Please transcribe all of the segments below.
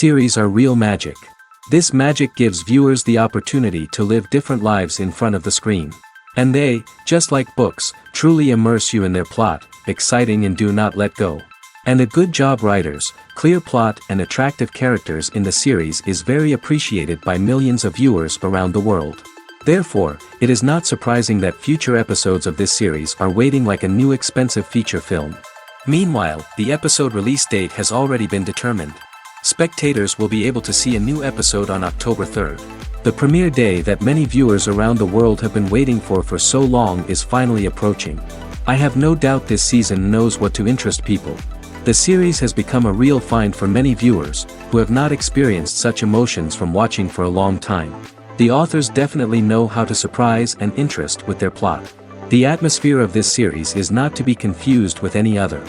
series are real magic. This magic gives viewers the opportunity to live different lives in front of the screen. And they, just like books, truly immerse you in their plot, exciting and do not let go. And a good job writers, clear plot and attractive characters in the series is very appreciated by millions of viewers around the world. Therefore, it is not surprising that future episodes of this series are waiting like a new expensive feature film. Meanwhile, the episode release date has already been determined. Spectators will be able to see a new episode on October 3rd. The premiere day that many viewers around the world have been waiting for so long is finally approaching. I have no doubt this season knows what to interest people. The series has become a real find for many viewers, who have not experienced such emotions from watching for a long time. The authors definitely know how to surprise and interest with their plot. The atmosphere of this series is not to be confused with any other.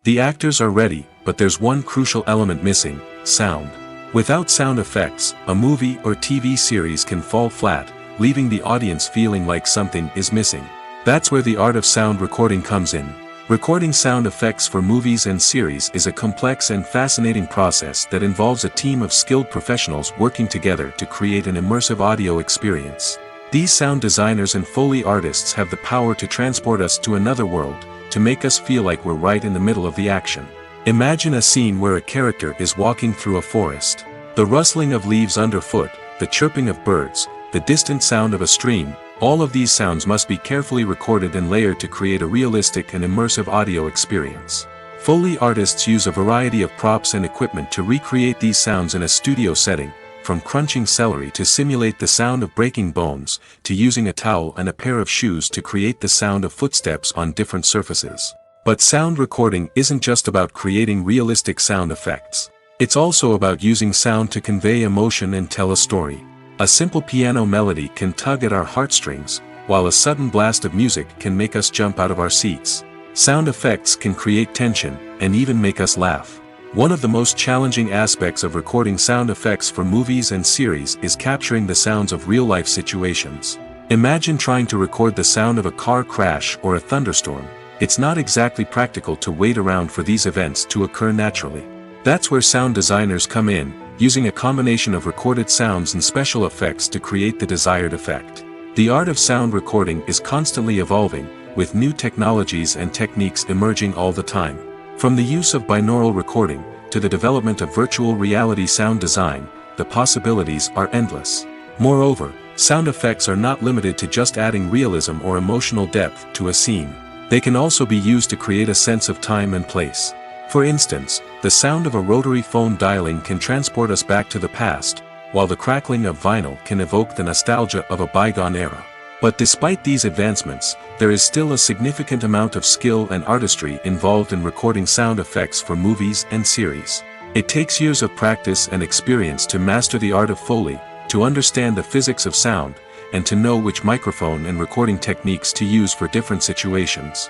The actors are ready, but there's one crucial element missing: sound. Without sound effects, a movie or TV series can fall flat, leaving the audience feeling like something is missing. That's where the art of sound recording comes in. Recording sound effects for movies and series is a complex and fascinating process that involves a team of skilled professionals working together to create an immersive audio experience. These sound designers and Foley artists have the power to transport us to another world, to make us feel like we're right in the middle of the action. Imagine a scene where a character is walking through a forest. The rustling of leaves underfoot, the chirping of birds, the distant sound of a stream, all of these sounds must be carefully recorded and layered to create a realistic and immersive audio experience. Foley artists use a variety of props and equipment to recreate these sounds in a studio setting, from crunching celery to simulate the sound of breaking bones, to using a towel and a pair of shoes to create the sound of footsteps on different surfaces. But sound recording isn't just about creating realistic sound effects. It's also about using sound to convey emotion and tell a story. A simple piano melody can tug at our heartstrings, while a sudden blast of music can make us jump out of our seats. Sound effects can create tension, and even make us laugh. One of the most challenging aspects of recording sound effects for movies and series is capturing the sounds of real-life situations. Imagine trying to record the sound of a car crash or a thunderstorm. It's not exactly practical to wait around for these events to occur naturally. That's where sound designers come in, using a combination of recorded sounds and special effects to create the desired effect. The art of sound recording is constantly evolving, with new technologies and techniques emerging all the time. From the use of binaural recording, to the development of virtual reality sound design, the possibilities are endless. Moreover, sound effects are not limited to just adding realism or emotional depth to a scene. They can also be used to create a sense of time and place. For instance, the sound of a rotary phone dialing can transport us back to the past, while the crackling of vinyl can evoke the nostalgia of a bygone era. But despite these advancements, there is still a significant amount of skill and artistry involved in recording sound effects for movies and series. It takes years of practice and experience to master the art of Foley, to understand the physics of sound, and to know which microphone and recording techniques to use for different situations.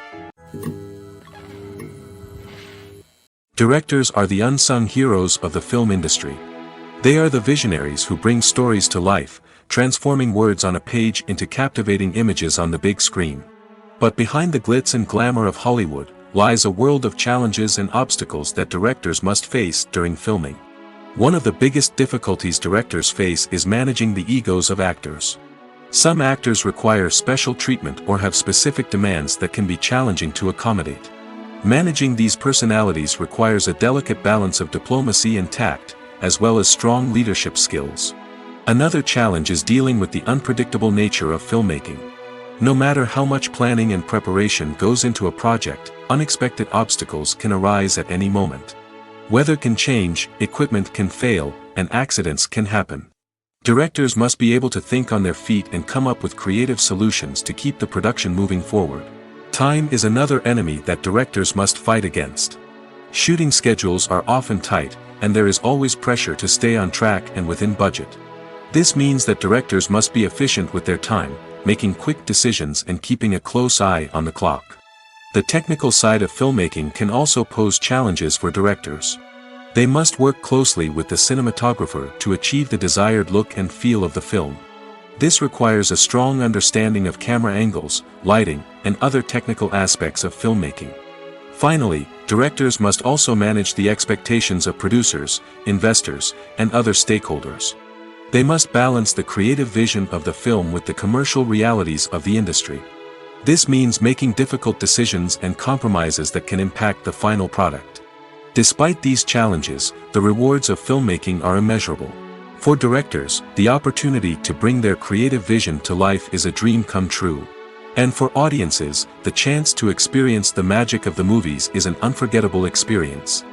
Directors are the unsung heroes of the film industry. They are the visionaries who bring stories to life, transforming words on a page into captivating images on the big screen. But behind the glitz and glamour of Hollywood, lies a world of challenges and obstacles that directors must face during filming. One of the biggest difficulties directors face is managing the egos of actors. Some actors require special treatment or have specific demands that can be challenging to accommodate. Managing these personalities requires a delicate balance of diplomacy and tact, as well as strong leadership skills. Another challenge is dealing with the unpredictable nature of filmmaking. No matter how much planning and preparation goes into a project, unexpected obstacles can arise at any moment. Weather can change, equipment can fail, and accidents can happen. Directors must be able to think on their feet and come up with creative solutions to keep the production moving forward. Time is another enemy that directors must fight against. Shooting schedules are often tight, and there is always pressure to stay on track and within budget. This means that directors must be efficient with their time, making quick decisions and keeping a close eye on the clock. The technical side of filmmaking can also pose challenges for directors. They must work closely with the cinematographer to achieve the desired look and feel of the film. This requires a strong understanding of camera angles, lighting, and other technical aspects of filmmaking. Finally, directors must also manage the expectations of producers, investors, and other stakeholders. They must balance the creative vision of the film with the commercial realities of the industry. This means making difficult decisions and compromises that can impact the final product. Despite these challenges, the rewards of filmmaking are immeasurable. For directors, the opportunity to bring their creative vision to life is a dream come true. And for audiences, the chance to experience the magic of the movies is an unforgettable experience.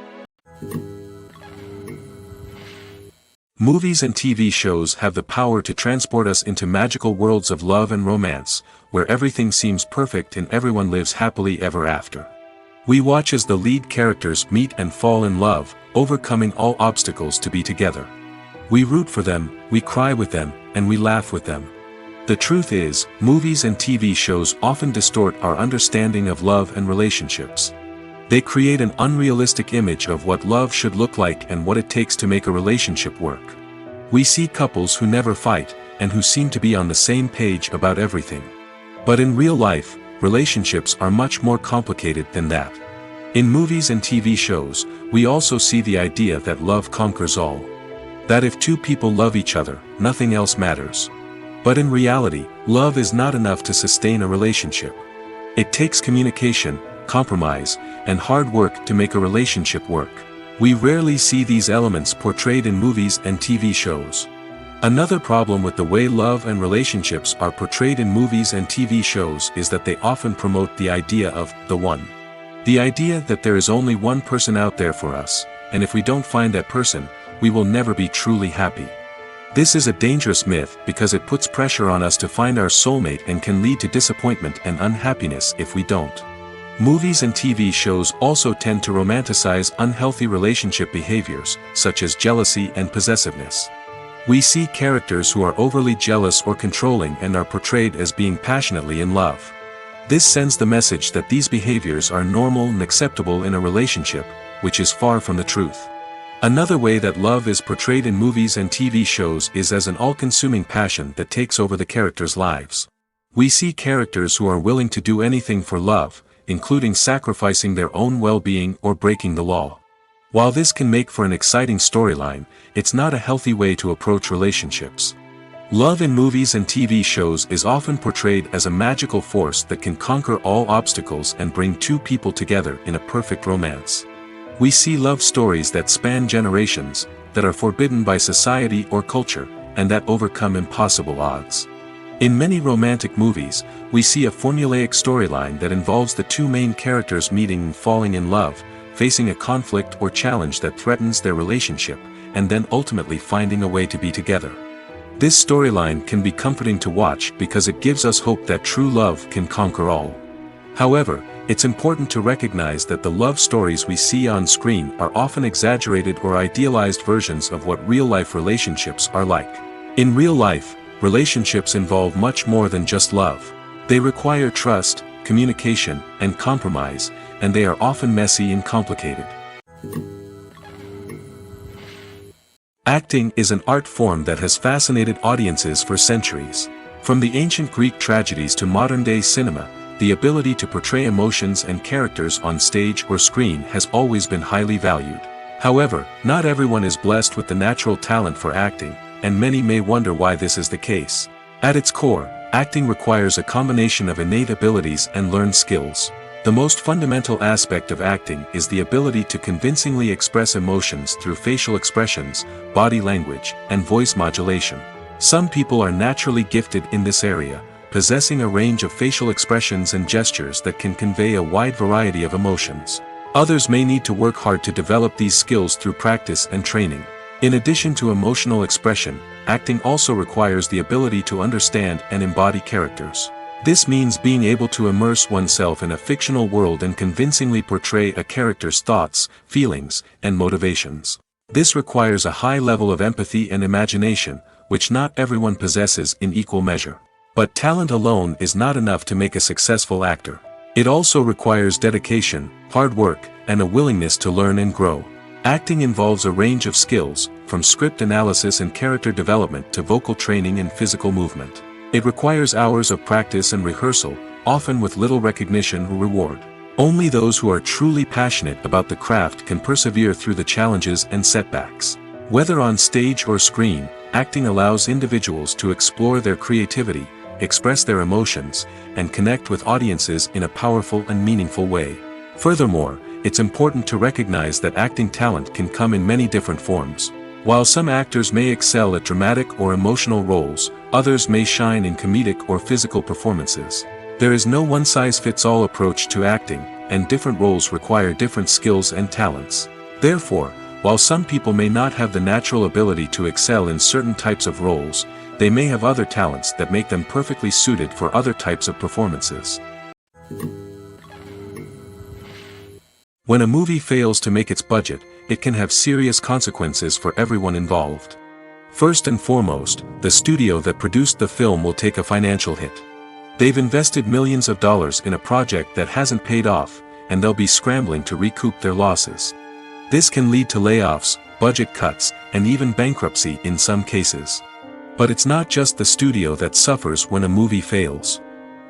Movies and TV shows have the power to transport us into magical worlds of love and romance, where everything seems perfect and everyone lives happily ever after. We watch as the lead characters meet and fall in love, overcoming all obstacles to be together. We root for them, we cry with them, and we laugh with them. The truth is, movies and TV shows often distort our understanding of love and relationships. They create an unrealistic image of what love should look like and what it takes to make a relationship work. We see couples who never fight, and who seem to be on the same page about everything. But in real life, relationships are much more complicated than that. In movies and TV shows, we also see the idea that love conquers all. That if two people love each other, nothing else matters. But in reality, love is not enough to sustain a relationship. It takes communication, compromise, and hard work to make a relationship work. We rarely see these elements portrayed in movies and TV shows. Another problem with the way love and relationships are portrayed in movies and TV shows is that they often promote the idea of the one. The idea that there is only one person out there for us, and if we don't find that person, we will never be truly happy. This is a dangerous myth because it puts pressure on us to find our soulmate and can lead to disappointment and unhappiness if we don't. Movies and TV shows also tend to romanticize unhealthy relationship behaviors, such as jealousy and possessiveness. We see characters who are overly jealous or controlling and are portrayed as being passionately in love. This sends the message that these behaviors are normal and acceptable in a relationship, which is far from the truth. Another way that love is portrayed in movies and TV shows is as an all-consuming passion that takes over the characters' lives. We see characters who are willing to do anything for love, including sacrificing their own well-being or breaking the law. While this can make for an exciting storyline, it's not a healthy way to approach relationships. Love in movies and TV shows is often portrayed as a magical force that can conquer all obstacles and bring two people together in a perfect romance. We see love stories that span generations, that are forbidden by society or culture, and that overcome impossible odds. In many romantic movies, we see a formulaic storyline that involves the two main characters meeting and falling in love, facing a conflict or challenge that threatens their relationship, and then ultimately finding a way to be together. This storyline can be comforting to watch because it gives us hope that true love can conquer all. However, it's important to recognize that the love stories we see on screen are often exaggerated or idealized versions of what real-life relationships are like. In real life, relationships involve much more than just love. They require trust, communication, and compromise, and they are often messy and complicated. Acting is an art form that has fascinated audiences for centuries. From the ancient Greek tragedies to modern-day cinema, the ability to portray emotions and characters on stage or screen has always been highly valued. However, not everyone is blessed with the natural talent for acting, and many may wonder why this is the case. At its core, acting requires a combination of innate abilities and learned skills. The most fundamental aspect of acting is the ability to convincingly express emotions through facial expressions, body language, and voice modulation. Some people are naturally gifted in this area, possessing a range of facial expressions and gestures that can convey a wide variety of emotions. Others may need to work hard to develop these skills through practice and training. In addition to emotional expression, acting also requires the ability to understand and embody characters. This means being able to immerse oneself in a fictional world and convincingly portray a character's thoughts, feelings, and motivations. This requires a high level of empathy and imagination, which not everyone possesses in equal measure. But talent alone is not enough to make a successful actor. It also requires dedication, hard work, and a willingness to learn and grow. Acting involves a range of skills, from script analysis and character development to vocal training and physical movement. It requires hours of practice and rehearsal, often with little recognition or reward. Only those who are truly passionate about the craft can persevere through the challenges and setbacks. Whether on stage or screen, acting allows individuals to explore their creativity, express their emotions, and connect with audiences in a powerful and meaningful way. Furthermore, it's important to recognize that acting talent can come in many different forms. While some actors may excel at dramatic or emotional roles, others may shine in comedic or physical performances. There is no one-size-fits-all approach to acting, and different roles require different skills and talents. Therefore, while some people may not have the natural ability to excel in certain types of roles, they may have other talents that make them perfectly suited for other types of performances. When a movie fails to make its budget, it can have serious consequences for everyone involved. First and foremost, the studio that produced the film will take a financial hit. They've invested millions of dollars in a project that hasn't paid off, and they'll be scrambling to recoup their losses. This can lead to layoffs, budget cuts, and even bankruptcy in some cases. But it's not just the studio that suffers when a movie fails.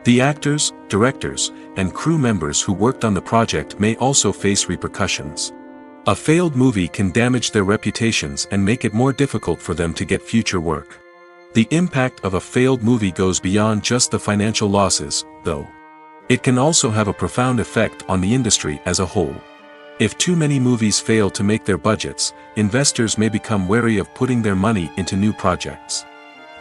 The actors, directors, and crew members who worked on the project may also face repercussions. A failed movie can damage their reputations and make it more difficult for them to get future work. The impact of a failed movie goes beyond just the financial losses, though. It can also have a profound effect on the industry as a whole. If too many movies fail to make their budgets, investors may become wary of putting their money into new projects.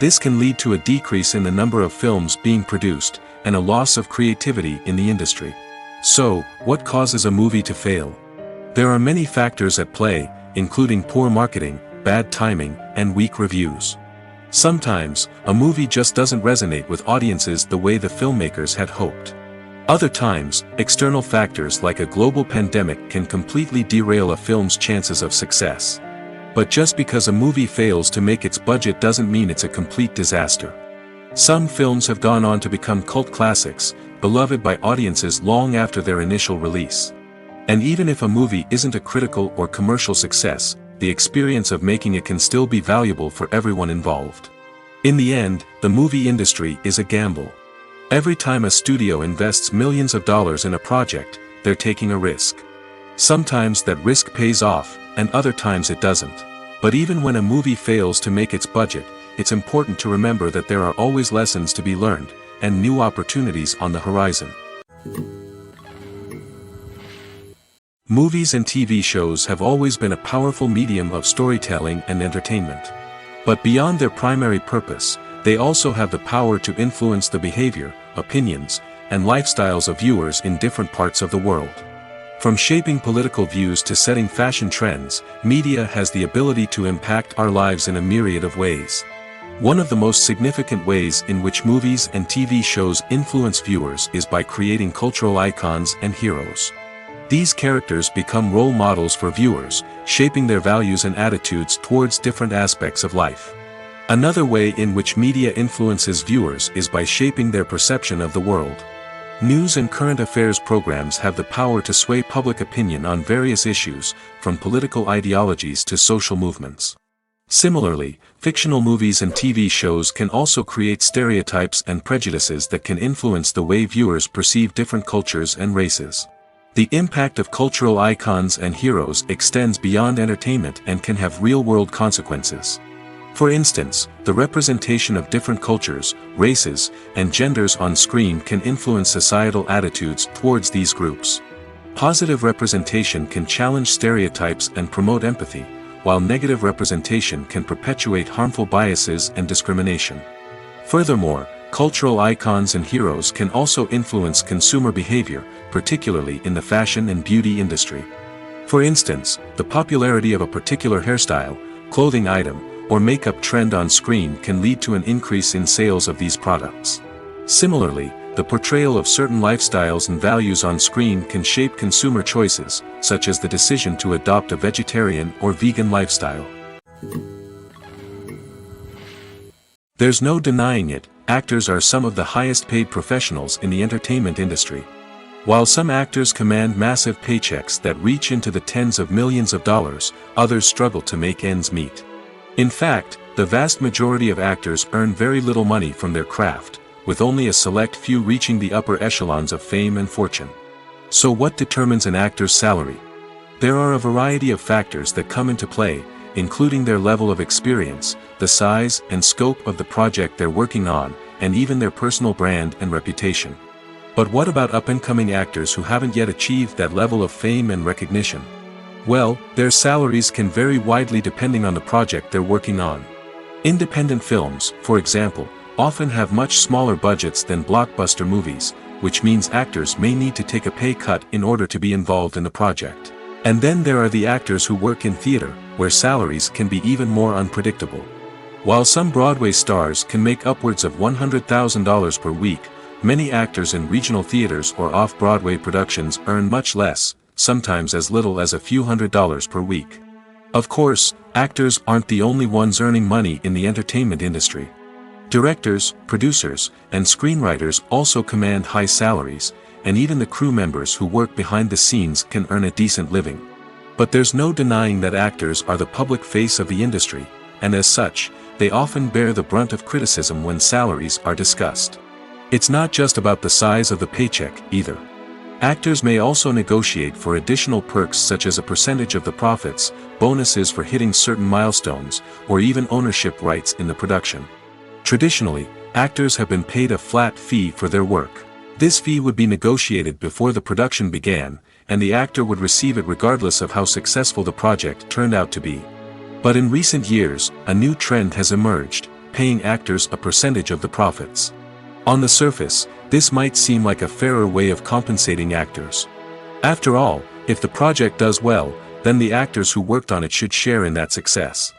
This can lead to a decrease in the number of films being produced, and a loss of creativity in the industry. So, what causes a movie to fail? There are many factors at play, including poor marketing, bad timing, and weak reviews. Sometimes, a movie just doesn't resonate with audiences the way the filmmakers had hoped. Other times, external factors like a global pandemic can completely derail a film's chances of success. But just because a movie fails to make its budget doesn't mean it's a complete disaster. Some films have gone on to become cult classics, beloved by audiences long after their initial release. And even if a movie isn't a critical or commercial success, the experience of making it can still be valuable for everyone involved. In the end, the movie industry is a gamble. Every time a studio invests millions of dollars in a project, they're taking a risk. Sometimes that risk pays off, and other times it doesn't. But even when a movie fails to make its budget, it's important to remember that there are always lessons to be learned, and new opportunities on the horizon. Movies and TV shows have always been a powerful medium of storytelling and entertainment. But beyond their primary purpose, they also have the power to influence the behavior, opinions, and lifestyles of viewers in different parts of the world. From shaping political views to setting fashion trends, media has the ability to impact our lives in a myriad of ways. One of the most significant ways in which movies and TV shows influence viewers is by creating cultural icons and heroes. These characters become role models for viewers, shaping their values and attitudes towards different aspects of life. Another way in which media influences viewers is by shaping their perception of the world. News and current affairs programs have the power to sway public opinion on various issues, from political ideologies to social movements. Similarly, fictional movies and TV shows can also create stereotypes and prejudices that can influence the way viewers perceive different cultures and races. The impact of cultural icons and heroes extends beyond entertainment and can have real-world consequences. For instance, the representation of different cultures, races, and genders on screen can influence societal attitudes towards these groups. Positive representation can challenge stereotypes and promote empathy, while negative representation can perpetuate harmful biases and discrimination. Furthermore, cultural icons and heroes can also influence consumer behavior, particularly in the fashion and beauty industry. For instance, the popularity of a particular hairstyle, clothing item, or makeup trend on screen can lead to an increase in sales of these products. Similarly, the portrayal of certain lifestyles and values on screen can shape consumer choices, such as the decision to adopt a vegetarian or vegan lifestyle. There's no denying it, actors are some of the highest paid professionals in the entertainment industry. While some actors command massive paychecks that reach into the tens of millions of dollars, others struggle to make ends meet. In fact, the vast majority of actors earn very little money from their craft, with only a select few reaching the upper echelons of fame and fortune. So what determines an actor's salary? There are a variety of factors that come into play, including their level of experience, the size and scope of the project they're working on, and even their personal brand and reputation. But what about up-and-coming actors who haven't yet achieved that level of fame and recognition? Well, their salaries can vary widely depending on the project they're working on. Independent films, for example, often have much smaller budgets than blockbuster movies, which means actors may need to take a pay cut in order to be involved in the project. And then there are the actors who work in theater, where salaries can be even more unpredictable. While some Broadway stars can make upwards of $100,000 per week, many actors in regional theaters or off-Broadway productions earn much less, sometimes as little as a few $100s per week. Of course, actors aren't the only ones earning money in the entertainment industry. Directors, producers, and screenwriters also command high salaries, and even the crew members who work behind the scenes can earn a decent living. But there's no denying that actors are the public face of the industry, and as such, they often bear the brunt of criticism when salaries are discussed. It's not just about the size of the paycheck, either. Actors may also negotiate for additional perks such as a percentage of the profits, bonuses for hitting certain milestones, or even ownership rights in the production. Traditionally, actors have been paid a flat fee for their work. This fee would be negotiated before the production began, and the actor would receive it regardless of how successful the project turned out to be. But in recent years, a new trend has emerged, paying actors a percentage of the profits. On the surface, this might seem like a fairer way of compensating actors. After all, if the project does well, then the actors who worked on it should share in that success.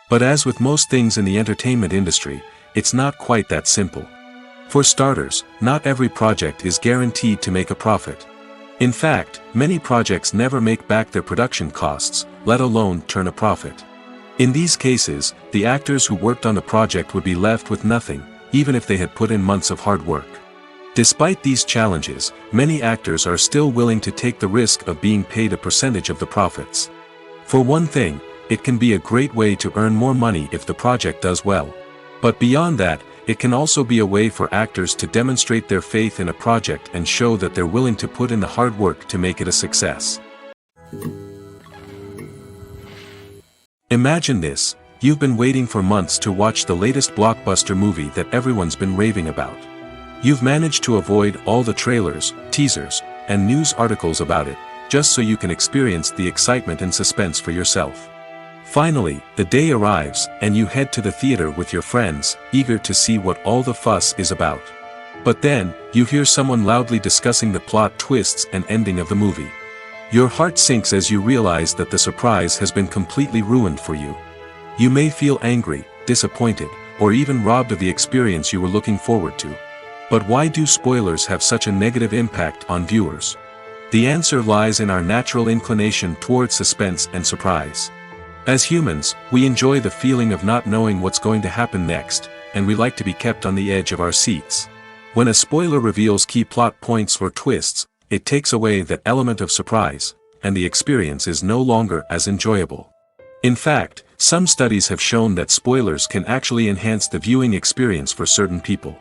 But as with most things in the entertainment industry, it's not quite that simple. For starters, not every project is guaranteed to make a profit. In fact, many projects never make back their production costs, let alone turn a profit. In these cases, the actors who worked on the project would be left with nothing, even if they had put in months of hard work. Despite these challenges, many actors are still willing to take the risk of being paid a percentage of the profits. For one thing, it can be a great way to earn more money if the project does well. But beyond that, it can also be a way for actors to demonstrate their faith in a project and show that they're willing to put in the hard work to make it a success. Imagine this: you've been waiting for months to watch the latest blockbuster movie that everyone's been raving about. You've managed to avoid all the trailers, teasers, and news articles about it, just so you can experience the excitement and suspense for yourself. Finally, the day arrives, and you head to the theater with your friends, eager to see what all the fuss is about. But then, you hear someone loudly discussing the plot twists and ending of the movie. Your heart sinks as you realize that the surprise has been completely ruined for you. You may feel angry, disappointed, or even robbed of the experience you were looking forward to. But why do spoilers have such a negative impact on viewers? The answer lies in our natural inclination toward suspense and surprise. As humans, we enjoy the feeling of not knowing what's going to happen next, and we like to be kept on the edge of our seats. When a spoiler reveals key plot points or twists, it takes away that element of surprise, and the experience is no longer as enjoyable. In fact, some studies have shown that spoilers can actually enhance the viewing experience for certain people.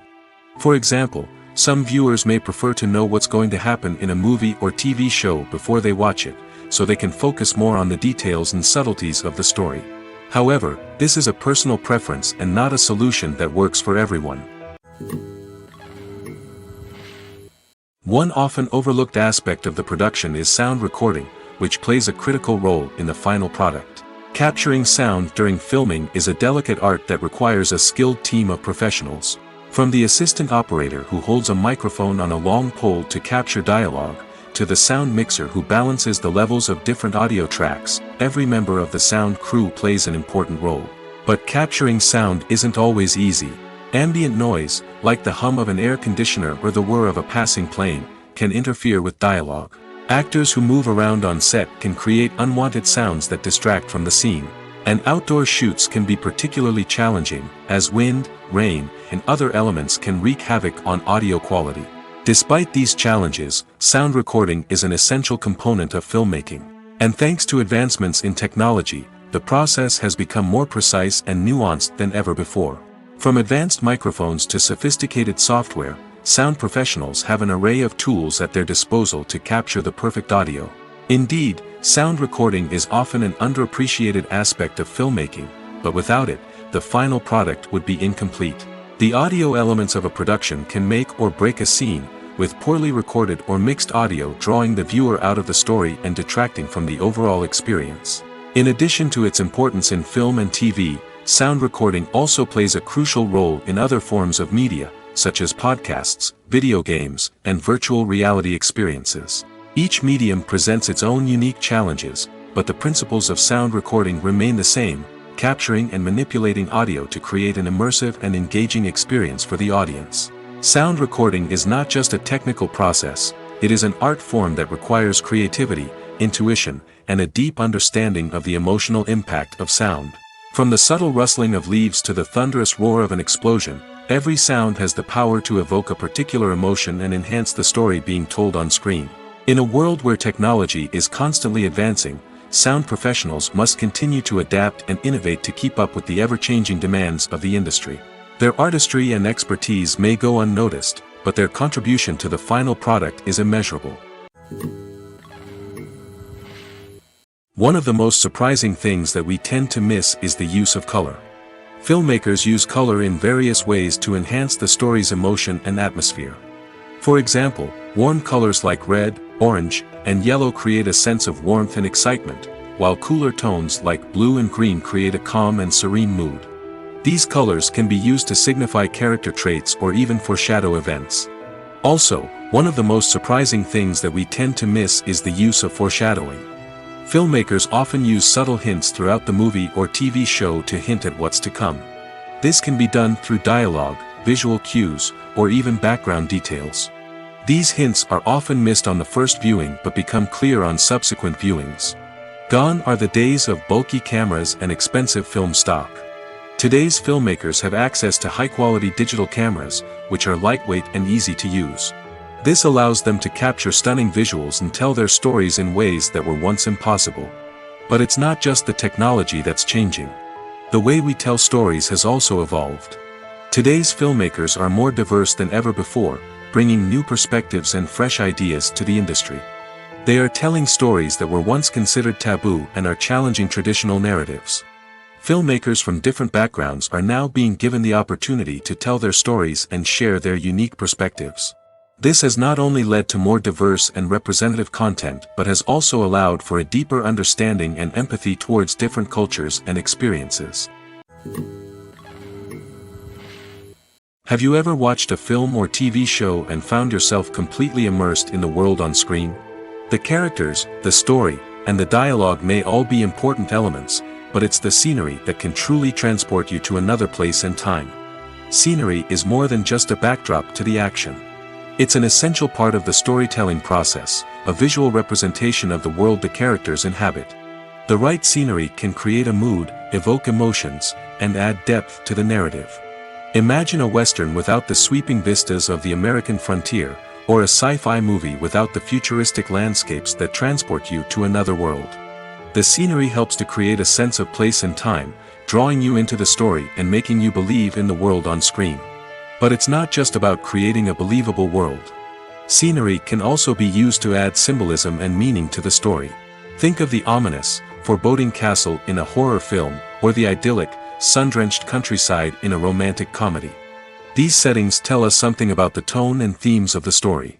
For example, some viewers may prefer to know what's going to happen in a movie or TV show before they watch it, so they can focus more on the details and subtleties of the story. However, this is a personal preference and not a solution that works for everyone. One often overlooked aspect of the production is sound recording, which plays a critical role in the final product. Capturing sound during filming is a delicate art that requires a skilled team of professionals. From the assistant operator who holds a microphone on a long pole to capture dialogue, to the sound mixer who balances the levels of different audio tracks, every member of the sound crew plays an important role. But capturing sound isn't always easy. Ambient noise, like the hum of an air conditioner or the whir of a passing plane, can interfere with dialogue. Actors who move around on set can create unwanted sounds that distract from the scene. And outdoor shoots can be particularly challenging, as wind, rain, and other elements can wreak havoc on audio quality. Despite these challenges, sound recording is an essential component of filmmaking. And thanks to advancements in technology, the process has become more precise and nuanced than ever before. From advanced microphones to sophisticated software, sound professionals have an array of tools at their disposal to capture the perfect audio. Indeed, sound recording is often an underappreciated aspect of filmmaking, but without it, the final product would be incomplete. The audio elements of a production can make or break a scene, with poorly recorded or mixed audio drawing the viewer out of the story and detracting from the overall experience. In addition to its importance in film and TV, sound recording also plays a crucial role in other forms of media, such as podcasts, video games, and virtual reality experiences. Each medium presents its own unique challenges, but the principles of sound recording remain the same, capturing and manipulating audio to create an immersive and engaging experience for the audience. Sound recording is not just a technical process, it is an art form that requires creativity, intuition, and a deep understanding of the emotional impact of sound. From the subtle rustling of leaves to the thunderous roar of an explosion, every sound has the power to evoke a particular emotion and enhance the story being told on screen. In a world where technology is constantly advancing, sound professionals must continue to adapt and innovate to keep up with the ever-changing demands of the industry. Their artistry and expertise may go unnoticed, but their contribution to the final product is immeasurable. One of the most surprising things that we tend to miss is the use of color. Filmmakers use color in various ways to enhance the story's emotion and atmosphere. For example, warm colors like red, orange, and yellow create a sense of warmth and excitement, while cooler tones like blue and green create a calm and serene mood. These colors can be used to signify character traits or even foreshadow events. Also, one of the most surprising things that we tend to miss is the use of foreshadowing. Filmmakers often use subtle hints throughout the movie or TV show to hint at what's to come. This can be done through dialogue, visual cues, or even background details. These hints are often missed on the first viewing but become clear on subsequent viewings. Gone are the days of bulky cameras and expensive film stock. Today's filmmakers have access to high-quality digital cameras, which are lightweight and easy to use. This allows them to capture stunning visuals and tell their stories in ways that were once impossible. But it's not just the technology that's changing. The way we tell stories has also evolved. Today's filmmakers are more diverse than ever before, bringing new perspectives and fresh ideas to the industry. They are telling stories that were once considered taboo and are challenging traditional narratives. Filmmakers from different backgrounds are now being given the opportunity to tell their stories and share their unique perspectives. This has not only led to more diverse and representative content but has also allowed for a deeper understanding and empathy towards different cultures and experiences. Have you ever watched a film or TV show and found yourself completely immersed in the world on screen? The characters, the story, and the dialogue may all be important elements, but it's the scenery that can truly transport you to another place and time. Scenery is more than just a backdrop to the action. It's an essential part of the storytelling process, a visual representation of the world the characters inhabit. The right scenery can create a mood, evoke emotions, and add depth to the narrative. Imagine a Western without the sweeping vistas of the American frontier, or a sci-fi movie without the futuristic landscapes that transport you to another world. The scenery helps to create a sense of place and time, drawing you into the story and making you believe in the world on screen. But it's not just about creating a believable world. Scenery can also be used to add symbolism and meaning to the story. Think of the ominous, foreboding castle in a horror film, or the idyllic, sun-drenched countryside in a romantic comedy. These settings tell us something about the tone and themes of the story.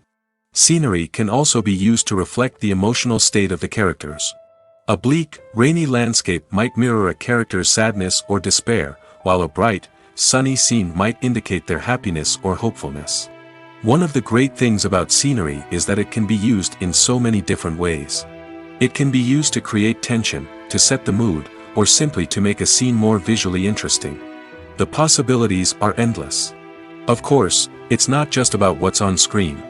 Scenery can also be used to reflect the emotional state of the characters. A bleak, rainy landscape might mirror a character's sadness or despair, while a bright, sunny scene might indicate their happiness or hopefulness. One of the great things about scenery is that it can be used in so many different ways. It can be used to create tension, to set the mood, or simply to make a scene more visually interesting. The possibilities are endless. Of course, it's not just about what's on screen.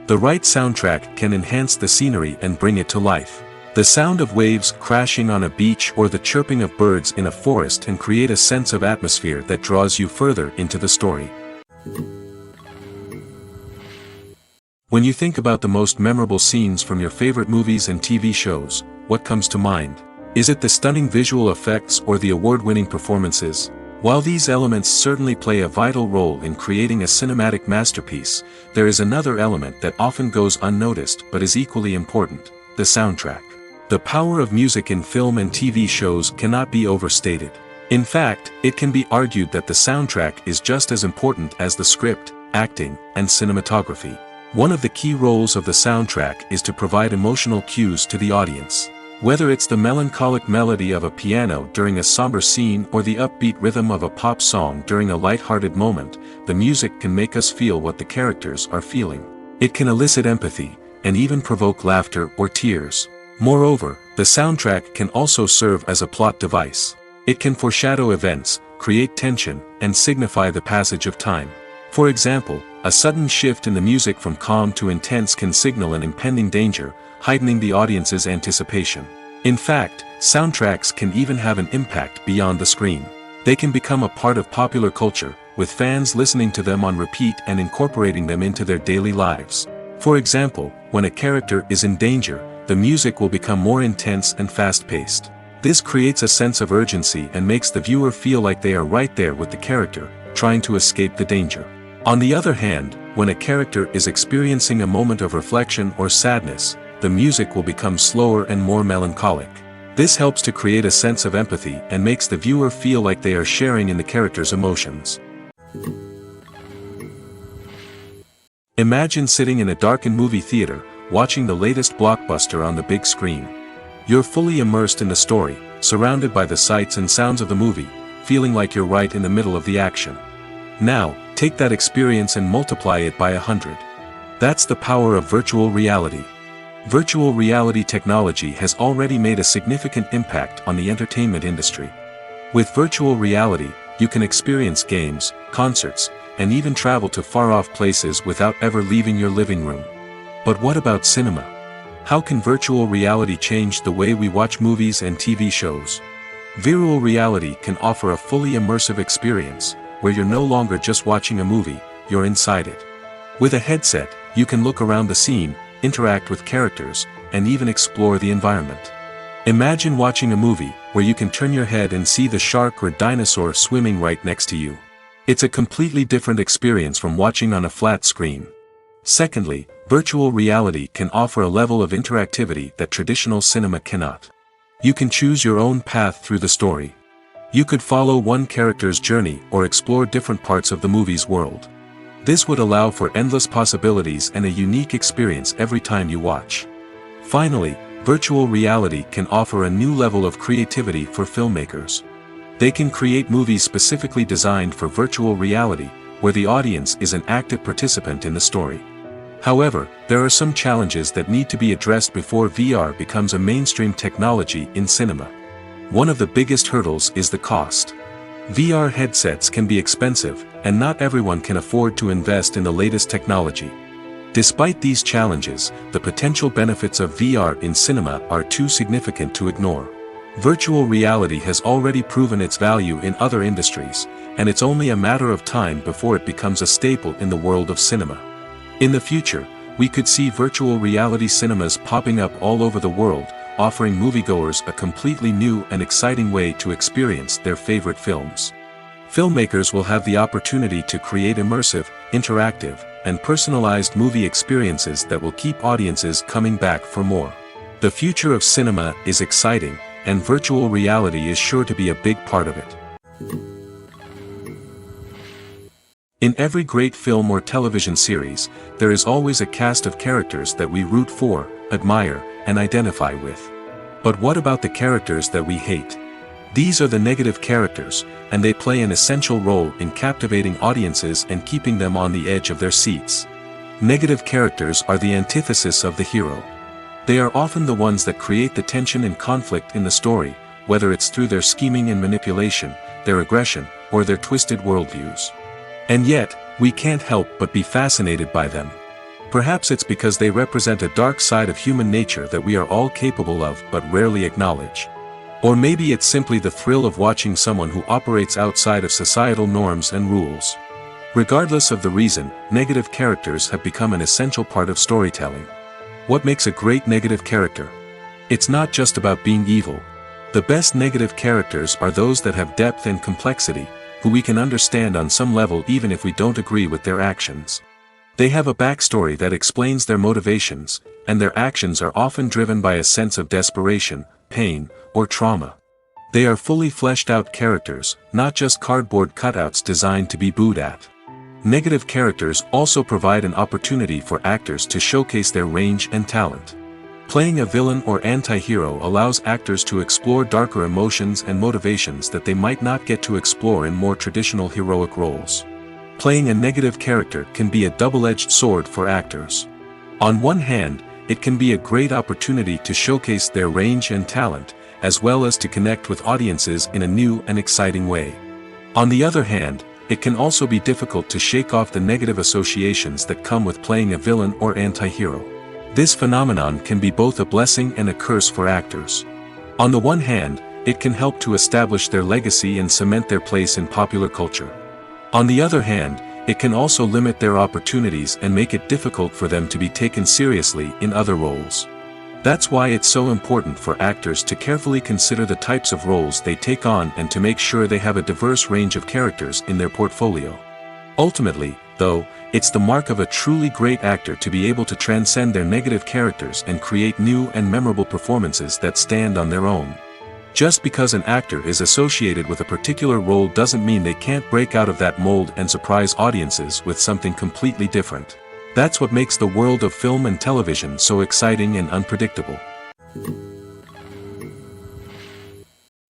The right soundtrack can enhance the scenery and bring it to life. The sound of waves crashing on a beach or the chirping of birds in a forest can create a sense of atmosphere that draws you further into the story. When you think about the most memorable scenes from your favorite movies and TV shows, what comes to mind? Is it the stunning visual effects or the award-winning performances? While these elements certainly play a vital role in creating a cinematic masterpiece, there is another element that often goes unnoticed but is equally important: the soundtrack. The power of music in film and TV shows cannot be overstated. In fact, it can be argued that the soundtrack is just as important as the script, acting, and cinematography. One of the key roles of the soundtrack is to provide emotional cues to the audience. Whether it's the melancholic melody of a piano during a somber scene or the upbeat rhythm of a pop song during a light-hearted moment, the music can make us feel what the characters are feeling. It can elicit empathy, and even provoke laughter or tears. Moreover, the soundtrack can also serve as a plot device. It can foreshadow events, create tension, and signify the passage of time. For example, a sudden shift in the music from calm to intense can signal an impending danger, heightening the audience's anticipation. In fact, soundtracks can even have an impact beyond the screen. They can become a part of popular culture, with fans listening to them on repeat and incorporating them into their daily lives. For example, when a character is in danger, the music will become more intense and fast-paced. This creates a sense of urgency and makes the viewer feel like they are right there with the character, trying to escape the danger. On the other hand, when a character is experiencing a moment of reflection or sadness, the music will become slower and more melancholic. This helps to create a sense of empathy and makes the viewer feel like they are sharing in the character's emotions. Imagine sitting in a darkened movie theater, watching the latest blockbuster on the big screen. You're fully immersed in the story, surrounded by the sights and sounds of the movie, feeling like you're right in the middle of the action. Now, take that experience and multiply it by 100. That's the power of virtual reality. Virtual reality technology has already made a significant impact on the entertainment industry. With virtual reality, you can experience games, concerts, and even travel to far-off places without ever leaving your living room. But what about cinema? How can virtual reality change the way we watch movies and TV shows? Virtual reality can offer a fully immersive experience, where you're no longer just watching a movie, you're inside it. With a headset, you can look around the scene, interact with characters, and even explore the environment. Imagine watching a movie where you can turn your head and see the shark or dinosaur swimming right next to you. It's a completely different experience from watching on a flat screen. Secondly, virtual reality can offer a level of interactivity that traditional cinema cannot. You can choose your own path through the story. You could follow one character's journey or explore different parts of the movie's world. This would allow for endless possibilities and a unique experience every time you watch. Finally, virtual reality can offer a new level of creativity for filmmakers. They can create movies specifically designed for virtual reality, where the audience is an active participant in the story. However, there are some challenges that need to be addressed before VR becomes a mainstream technology in cinema. One of the biggest hurdles is the cost. VR headsets can be expensive, and not everyone can afford to invest in the latest technology. Despite these challenges, the potential benefits of VR in cinema are too significant to ignore. Virtual reality has already proven its value in other industries, and it's only a matter of time before it becomes a staple in the world of cinema. In the future, we could see virtual reality cinemas popping up all over the world, offering moviegoers a completely new and exciting way to experience their favorite films. Filmmakers will have the opportunity to create immersive, interactive, and personalized movie experiences that will keep audiences coming back for more. The future of cinema is exciting, and virtual reality is sure to be a big part of it. In every great film or television series, there is always a cast of characters that we root for, admire, and identify with. But what about the characters that we hate? These are the negative characters, and they play an essential role in captivating audiences and keeping them on the edge of their seats. Negative characters are the antithesis of the hero. They are often the ones that create the tension and conflict in the story, whether it's through their scheming and manipulation, their aggression, or their twisted worldviews. And yet, we can't help but be fascinated by them. Perhaps it's because they represent a dark side of human nature that we are all capable of but rarely acknowledge. Or maybe it's simply the thrill of watching someone who operates outside of societal norms and rules. Regardless of the reason, negative characters have become an essential part of storytelling. What makes a great negative character? It's not just about being evil. The best negative characters are those that have depth and complexity, who we can understand on some level even if we don't agree with their actions. They have a backstory that explains their motivations, and their actions are often driven by a sense of desperation, pain, or trauma. They are fully fleshed out characters, not just cardboard cutouts designed to be booed at. Negative characters also provide an opportunity for actors to showcase their range and talent. Playing a villain or anti-hero allows actors to explore darker emotions and motivations that they might not get to explore in more traditional heroic roles. Playing a negative character can be a double-edged sword for actors. On one hand, it can be a great opportunity to showcase their range and talent, as well as to connect with audiences in a new and exciting way. On the other hand, it can also be difficult to shake off the negative associations that come with playing a villain or anti-hero. This phenomenon can be both a blessing and a curse for actors. On the one hand, it can help to establish their legacy and cement their place in popular culture. On the other hand, it can also limit their opportunities and make it difficult for them to be taken seriously in other roles. That's why it's so important for actors to carefully consider the types of roles they take on and to make sure they have a diverse range of characters in their portfolio. Ultimately, though, it's the mark of a truly great actor to be able to transcend their negative characters and create new and memorable performances that stand on their own. Just because an actor is associated with a particular role doesn't mean they can't break out of that mold and surprise audiences with something completely different. That's what makes the world of film and television so exciting and unpredictable.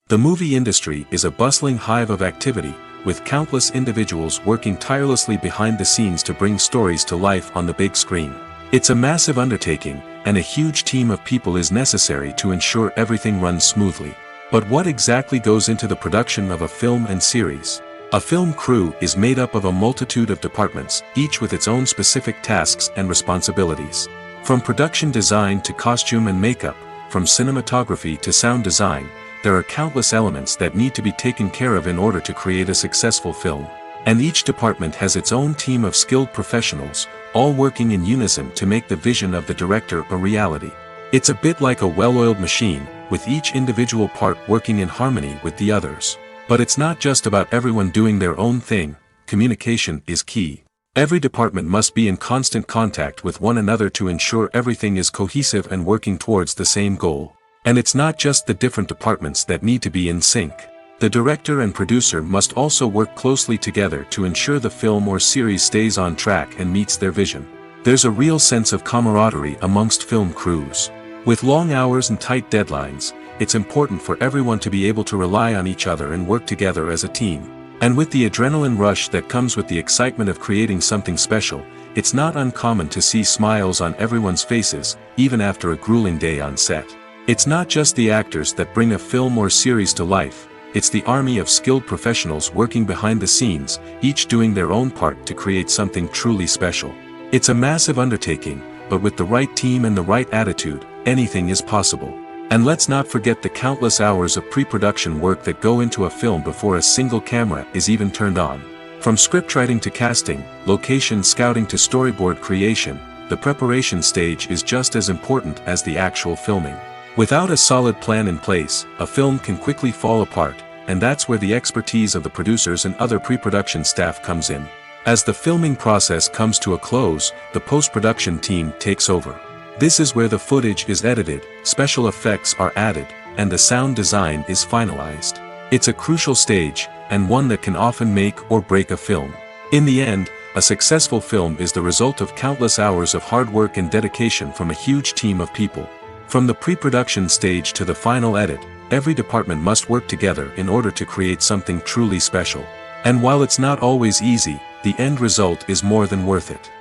The movie industry is a bustling hive of activity, with countless individuals working tirelessly behind the scenes to bring stories to life on the big screen. It's a massive undertaking, and a huge team of people is necessary to ensure everything runs smoothly. But what exactly goes into the production of a film and series? A film crew is made up of a multitude of departments, each with its own specific tasks and responsibilities. From production design to costume and makeup, from cinematography to sound design, there are countless elements that need to be taken care of in order to create a successful film. And each department has its own team of skilled professionals, all working in unison to make the vision of the director a reality. It's a bit like a well-oiled machine, with each individual part working in harmony with the others. But it's not just about everyone doing their own thing. Communication is key. Every department must be in constant contact with one another to ensure everything is cohesive and working towards the same goal. And it's not just the different departments that need to be in sync. The director and producer must also work closely together to ensure the film or series stays on track and meets their vision. There's a real sense of camaraderie amongst film crews. With long hours and tight deadlines, it's important for everyone to be able to rely on each other and work together as a team. And with the adrenaline rush that comes with the excitement of creating something special, it's not uncommon to see smiles on everyone's faces, even after a grueling day on set. It's not just the actors that bring a film or series to life, it's the army of skilled professionals working behind the scenes, each doing their own part to create something truly special. It's a massive undertaking, but with the right team and the right attitude, anything is possible. And let's not forget the countless hours of pre-production work that go into a film before a single camera is even turned on. From scriptwriting to casting, location scouting to storyboard creation, the preparation stage is just as important as the actual filming. Without a solid plan in place, a film can quickly fall apart, and that's where the expertise of the producers and other pre-production staff comes in. As the filming process comes to a close, the post-production team takes over. This is where the footage is edited, special effects are added, and the sound design is finalized. It's a crucial stage, and one that can often make or break a film. In the end, a successful film is the result of countless hours of hard work and dedication from a huge team of people. From the pre-production stage to the final edit, every department must work together in order to create something truly special. And while it's not always easy, the end result is more than worth it.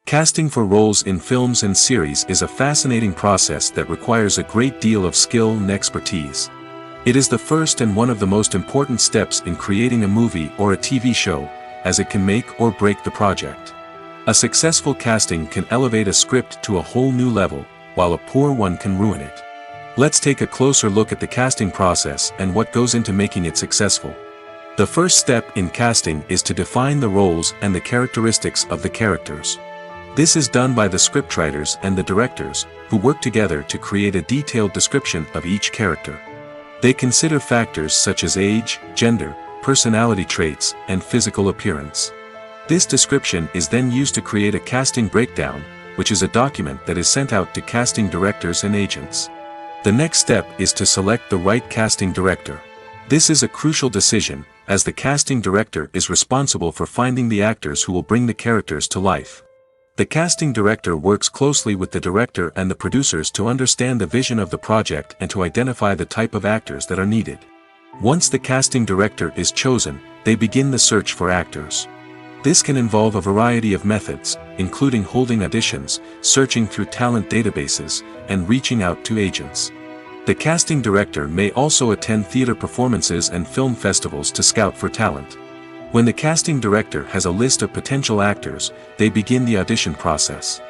Casting for roles in films and series is a fascinating process that requires a great deal of skill and expertise. It is the first and one of the most important steps in creating a movie or a TV show, as it can make or break the project. A successful casting can elevate a script to a whole new level, while a poor one can ruin it. Let's take a closer look at the casting process and what goes into making it successful. The first step in casting is to define the roles and the characteristics of the characters. This is done by the scriptwriters and the directors, who work together to create a detailed description of each character. They consider factors such as age, gender, personality traits, and physical appearance. This description is then used to create a casting breakdown, which is a document that is sent out to casting directors and agents. The next step is to select the right casting director. This is a crucial decision, as the casting director is responsible for finding the actors who will bring the characters to life. The casting director works closely with the director and the producers to understand the vision of the project and to identify the type of actors that are needed. Once the casting director is chosen, they begin the search for actors. This can involve a variety of methods, including holding auditions, searching through talent databases, and reaching out to agents. The casting director may also attend theater performances and film festivals to scout for talent. When the casting director has a list of potential actors, they begin the audition process.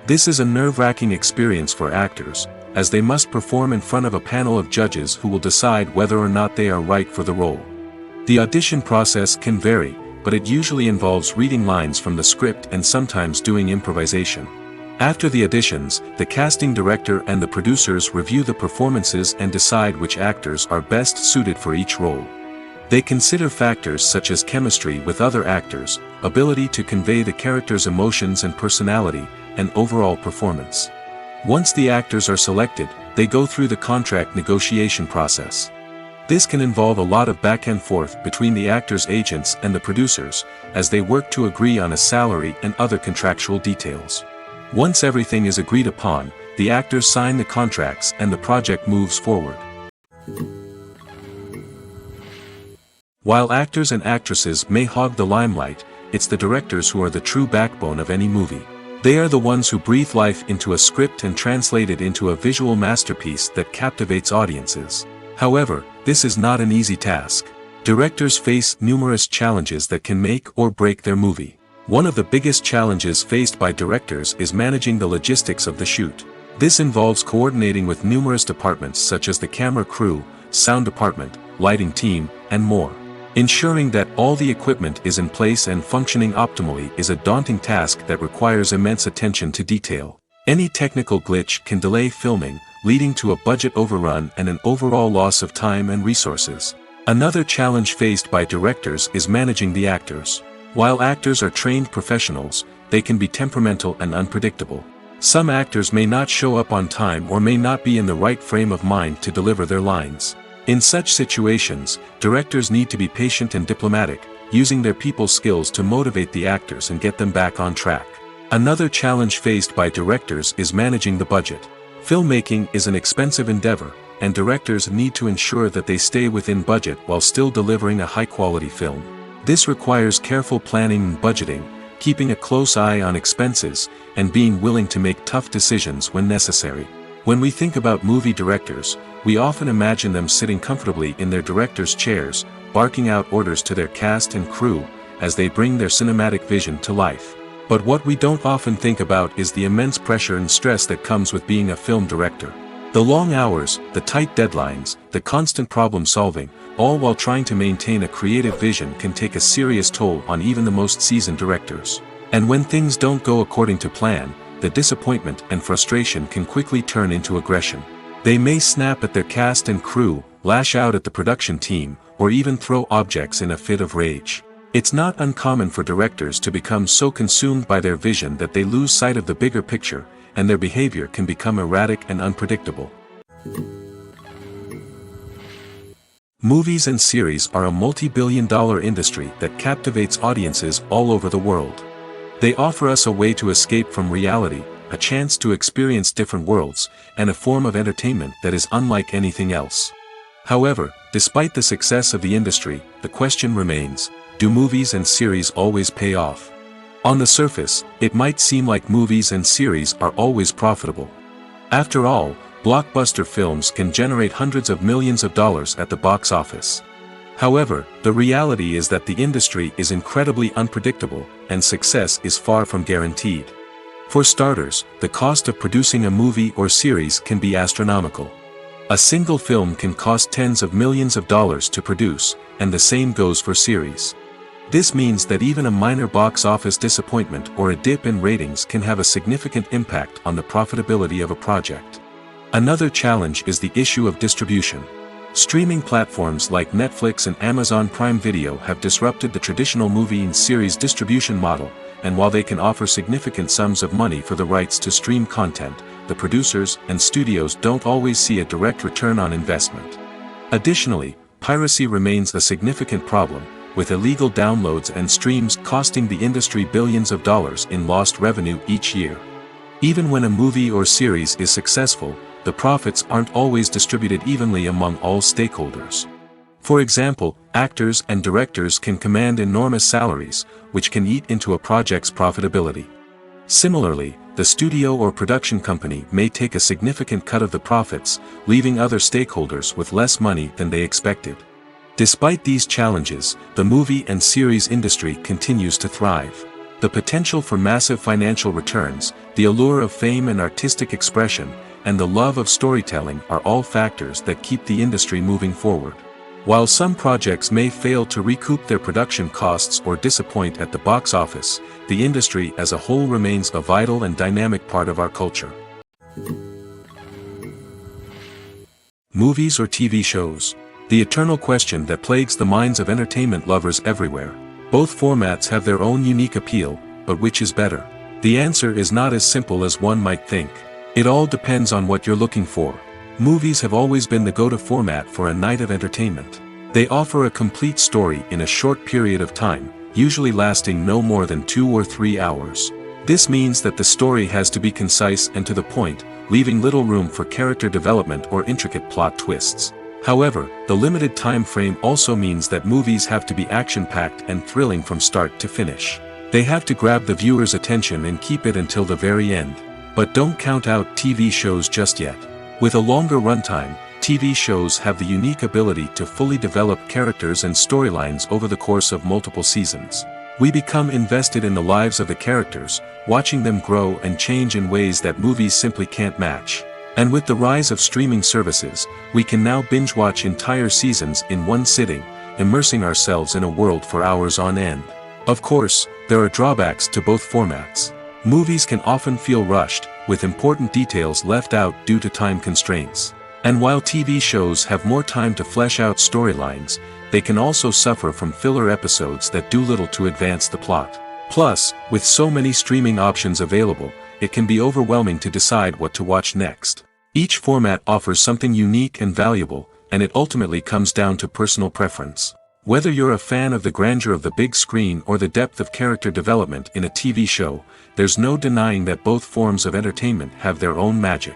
This is a nerve-wracking experience for actors, as they must perform in front of a panel of judges who will decide whether or not they are right for the role. The audition process can vary, but it usually involves reading lines from the script and sometimes doing improvisation. After the auditions, the casting director and the producers review the performances and decide which actors are best suited for each role. They consider factors such as chemistry with other actors, ability to convey the character's emotions and personality, and overall performance. Once the actors are selected, they go through the contract negotiation process. This can involve a lot of back and forth between the actors' agents and the producers, as they work to agree on a salary and other contractual details. Once everything is agreed upon, the actors sign the contracts and the project moves forward. While actors and actresses may hog the limelight, it's the directors who are the true backbone of any movie. They are the ones who breathe life into a script and translate it into a visual masterpiece that captivates audiences. However, this is not an easy task. Directors face numerous challenges that can make or break their movie. One of the biggest challenges faced by directors is managing the logistics of the shoot. This involves coordinating with numerous departments such as the camera crew, sound department, lighting team, and more. Ensuring that all the equipment is in place and functioning optimally is a daunting task that requires immense attention to detail. Any technical glitch can delay filming, leading to a budget overrun and an overall loss of time and resources. Another challenge faced by directors is managing the actors. While actors are trained professionals, they can be temperamental and unpredictable. Some actors may not show up on time or may not be in the right frame of mind to deliver their lines. In such situations, directors need to be patient and diplomatic, using their people skills to motivate the actors and get them back on track. Another challenge faced by directors is managing the budget. Filmmaking is an expensive endeavor, and directors need to ensure that they stay within budget while still delivering a high-quality film. This requires careful planning and budgeting, keeping a close eye on expenses, and being willing to make tough decisions when necessary. When we think about movie directors, we often imagine them sitting comfortably in their director's chairs, barking out orders to their cast and crew, as they bring their cinematic vision to life. But what we don't often think about is the immense pressure and stress that comes with being a film director. The long hours, the tight deadlines, the constant problem solving, all while trying to maintain a creative vision can take a serious toll on even the most seasoned directors. And when things don't go according to plan, the disappointment and frustration can quickly turn into aggression. They may snap at their cast and crew, lash out at the production team, or even throw objects in a fit of rage. It's not uncommon for directors to become so consumed by their vision that they lose sight of the bigger picture, and their behavior can become erratic and unpredictable. Movies and series are a multi-billion-dollar industry that captivates audiences all over the world. They offer us a way to escape from reality, a chance to experience different worlds, and a form of entertainment that is unlike anything else. However, despite the success of the industry, the question remains, do movies and series always pay off? On the surface, it might seem like movies and series are always profitable. After all, blockbuster films can generate hundreds of millions of dollars at the box office. However, the reality is that the industry is incredibly unpredictable, and success is far from guaranteed. For starters, the cost of producing a movie or series can be astronomical. A single film can cost tens of millions of dollars to produce, and the same goes for series. This means that even a minor box office disappointment or a dip in ratings can have a significant impact on the profitability of a project. Another challenge is the issue of distribution. Streaming platforms like Netflix and Amazon Prime Video have disrupted the traditional movie and series distribution model, and while they can offer significant sums of money for the rights to stream content, the producers and studios don't always see a direct return on investment. Additionally, piracy remains a significant problem, with illegal downloads and streams costing the industry billions of dollars in lost revenue each year. Even when a movie or series is successful, the profits aren't always distributed evenly among all stakeholders. For example, actors and directors can command enormous salaries, which can eat into a project's profitability. Similarly, the studio or production company may take a significant cut of the profits, leaving other stakeholders with less money than they expected. Despite these challenges, the movie and series industry continues to thrive. The potential for massive financial returns, the allure of fame and artistic expression, and the love of storytelling are all factors that keep the industry moving forward. While some projects may fail to recoup their production costs or disappoint at the box office, the industry as a whole remains a vital and dynamic part of our culture. Movies or TV shows? The eternal question that plagues the minds of entertainment lovers everywhere. Both formats have their own unique appeal, but which is better? The answer is not as simple as one might think. It all depends on what you're looking for. Movies have always been the go-to format for a night of entertainment. They offer a complete story in a short period of time, usually lasting no more than 2 or 3 hours. This means that the story has to be concise and to the point, leaving little room for character development or intricate plot twists. However, the limited time frame also means that movies have to be action-packed and thrilling from start to finish. They have to grab the viewer's attention and keep it until the very end. But don't count out TV shows just yet. With a longer runtime, TV shows have the unique ability to fully develop characters and storylines over the course of multiple seasons. We become invested in the lives of the characters, watching them grow and change in ways that movies simply can't match. And with the rise of streaming services, we can now binge-watch entire seasons in one sitting, immersing ourselves in a world for hours on end. Of course, there are drawbacks to both formats. Movies can often feel rushed, with important details left out due to time constraints. And while TV shows have more time to flesh out storylines, they can also suffer from filler episodes that do little to advance the plot. Plus, with so many streaming options available, it can be overwhelming to decide what to watch next. Each format offers something unique and valuable, and it ultimately comes down to personal preference. Whether you're a fan of the grandeur of the big screen or the depth of character development in a TV show, there's no denying that both forms of entertainment have their own magic.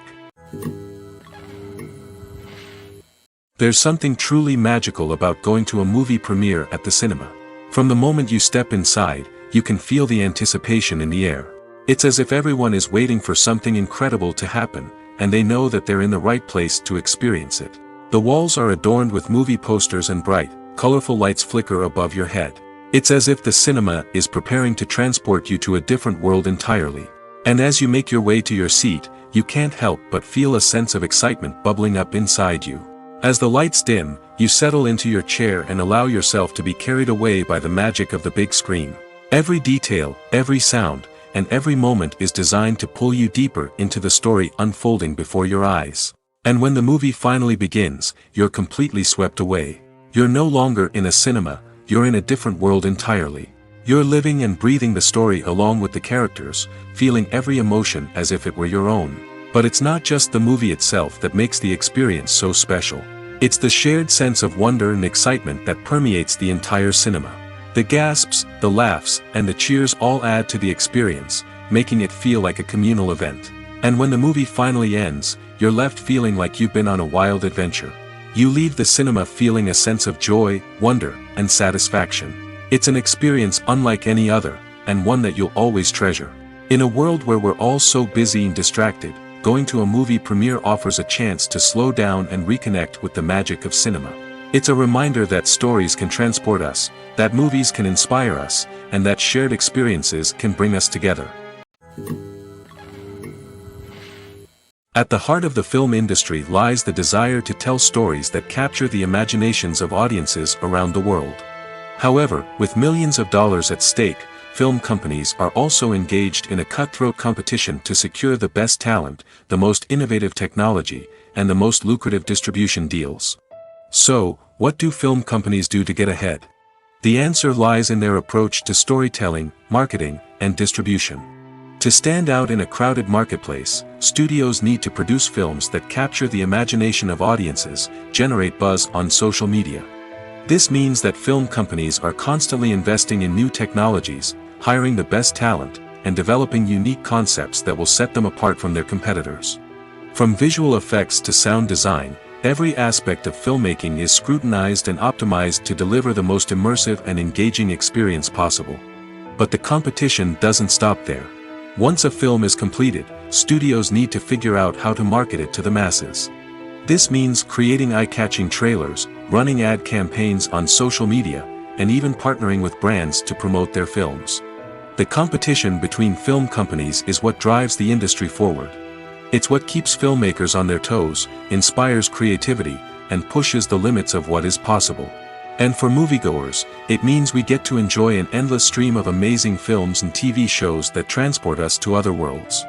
There's something truly magical about going to a movie premiere at the cinema. From the moment you step inside, you can feel the anticipation in the air. It's as if everyone is waiting for something incredible to happen, and they know that they're in the right place to experience it. The walls are adorned with movie posters and bright, colorful lights flicker above your head. It's as if the cinema is preparing to transport you to a different world entirely. And as you make your way to your seat, you can't help but feel a sense of excitement bubbling up inside you. As the lights dim, you settle into your chair and allow yourself to be carried away by the magic of the big screen. Every detail, every sound, and every moment is designed to pull you deeper into the story unfolding before your eyes. And when the movie finally begins, you're completely swept away. You're no longer in a cinema, you're in a different world entirely. You're living and breathing the story along with the characters, feeling every emotion as if it were your own. But it's not just the movie itself that makes the experience so special. It's the shared sense of wonder and excitement that permeates the entire cinema. The gasps, the laughs, and the cheers all add to the experience, making it feel like a communal event. And when the movie finally ends, you're left feeling like you've been on a wild adventure. You leave the cinema feeling a sense of joy, wonder, and satisfaction. It's an experience unlike any other, and one that you'll always treasure. In a world where we're all so busy and distracted, going to a movie premiere offers a chance to slow down and reconnect with the magic of cinema. It's a reminder that stories can transport us, that movies can inspire us, and that shared experiences can bring us together. At the heart of the film industry lies the desire to tell stories that capture the imaginations of audiences around the world. However, with millions of dollars at stake, film companies are also engaged in a cutthroat competition to secure the best talent, the most innovative technology, and the most lucrative distribution deals. So, what do film companies do to get ahead? The answer lies in their approach to storytelling, marketing, and distribution. To stand out in a crowded marketplace, studios need to produce films that capture the imagination of audiences, generate buzz on social media. This means that film companies are constantly investing in new technologies, hiring the best talent, and developing unique concepts that will set them apart from their competitors. From visual effects to sound design, every aspect of filmmaking is scrutinized and optimized to deliver the most immersive and engaging experience possible. But the competition doesn't stop there. Once a film is completed, studios need to figure out how to market it to the masses. This means creating eye-catching trailers, running ad campaigns on social media, and even partnering with brands to promote their films. The competition between film companies is what drives the industry forward. It's what keeps filmmakers on their toes, inspires creativity, and pushes the limits of what is possible. And for moviegoers, it means we get to enjoy an endless stream of amazing films and TV shows that transport us to other worlds.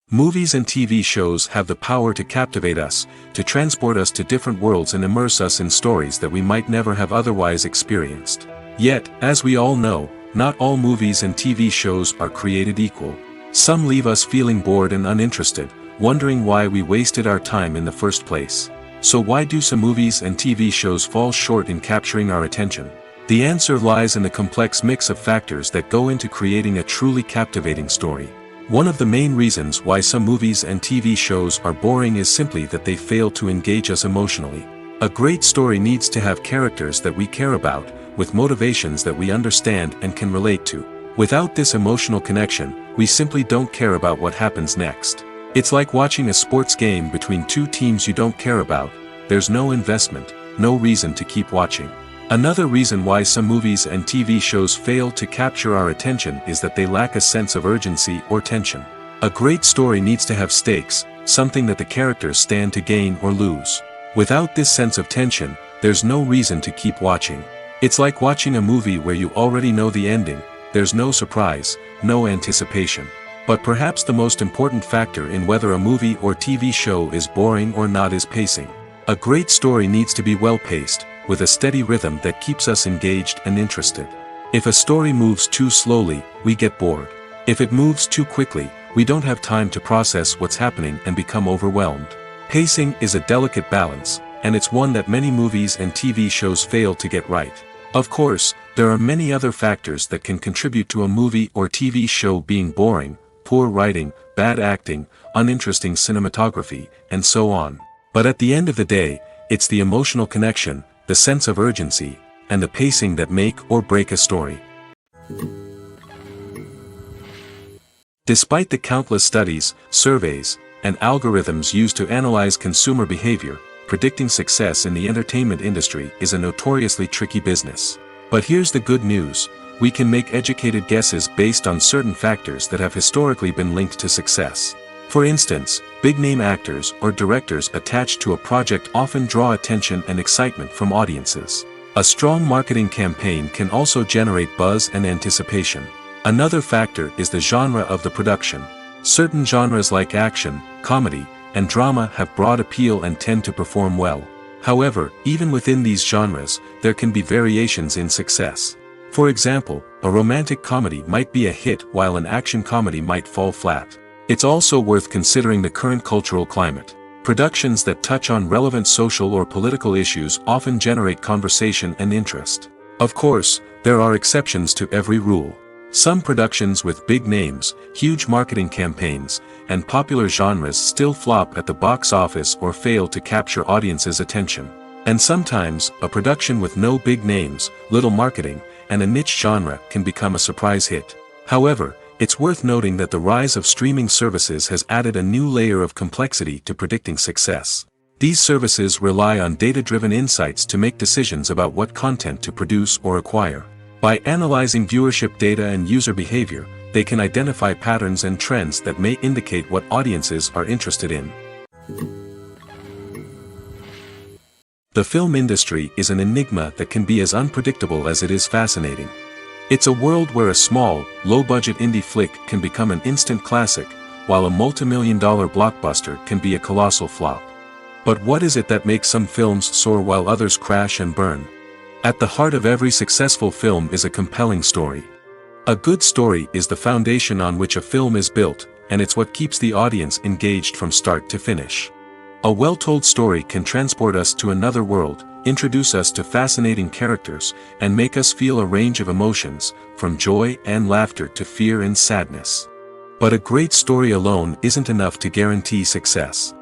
Movies and TV shows have the power to captivate us, to transport us to different worlds and immerse us in stories that we might never have otherwise experienced. Yet, as we all know, not all movies and TV shows are created equal. Some leave us feeling bored and uninterested, wondering why we wasted our time in the first place. So why do some movies and TV shows fall short in capturing our attention? The answer lies in the complex mix of factors that go into creating a truly captivating story. One of the main reasons why some movies and TV shows are boring is simply that they fail to engage us emotionally. A great story needs to have characters that we care about, with motivations that we understand and can relate to. Without this emotional connection, we simply don't care about what happens next. It's like watching a sports game between two teams you don't care about. There's no investment, no reason to keep watching. Another reason why some movies and TV shows fail to capture our attention is that they lack a sense of urgency or tension. A great story needs to have stakes, something that the characters stand to gain or lose. Without this sense of tension, there's no reason to keep watching. It's like watching a movie where you already know the ending. There's no surprise, no anticipation. But perhaps the most important factor in whether a movie or TV show is boring or not is pacing. A great story needs to be well-paced, with a steady rhythm that keeps us engaged and interested. If a story moves too slowly, we get bored. If it moves too quickly, we don't have time to process what's happening and become overwhelmed. Pacing is a delicate balance, and it's one that many movies and TV shows fail to get right. Of course, there are many other factors that can contribute to a movie or TV show being boring: poor writing, bad acting, uninteresting cinematography, and so on. But at the end of the day, it's the emotional connection, the sense of urgency, and the pacing that make or break a story. Despite the countless studies, surveys, and algorithms used to analyze consumer behavior, predicting success in the entertainment industry is a notoriously tricky business. But here's the good news: we can make educated guesses based on certain factors that have historically been linked to success. For instance, big-name actors or directors attached to a project often draw attention and excitement from audiences. A strong marketing campaign can also generate buzz and anticipation. Another factor is the genre of the production. Certain genres like action, comedy, and drama have broad appeal and tend to perform well. However, even within these genres, there can be variations in success. For example, a romantic comedy might be a hit while an action comedy might fall flat. It's also worth considering the current cultural climate. Productions that touch on relevant social or political issues often generate conversation and interest. Of course, there are exceptions to every rule. Some productions with big names, huge marketing campaigns, and popular genres still flop at the box office or fail to capture audiences' attention. And sometimes, a production with no big names, little marketing, and a niche genre can become a surprise hit. However, it's worth noting that the rise of streaming services has added a new layer of complexity to predicting success. These services rely on data-driven insights to make decisions about what content to produce or acquire. By analyzing viewership data and user behavior, they can identify patterns and trends that may indicate what audiences are interested in. The film industry is an enigma that can be as unpredictable as it is fascinating. It's a world where a small, low-budget indie flick can become an instant classic, while a multi-million-dollar blockbuster can be a colossal flop. But what is it that makes some films soar while others crash and burn? At the heart of every successful film is a compelling story. A good story is the foundation on which a film is built, and it's what keeps the audience engaged from start to finish. A well-told story can transport us to another world, introduce us to fascinating characters, and make us feel a range of emotions, from joy and laughter to fear and sadness. But a great story alone isn't enough to guarantee success.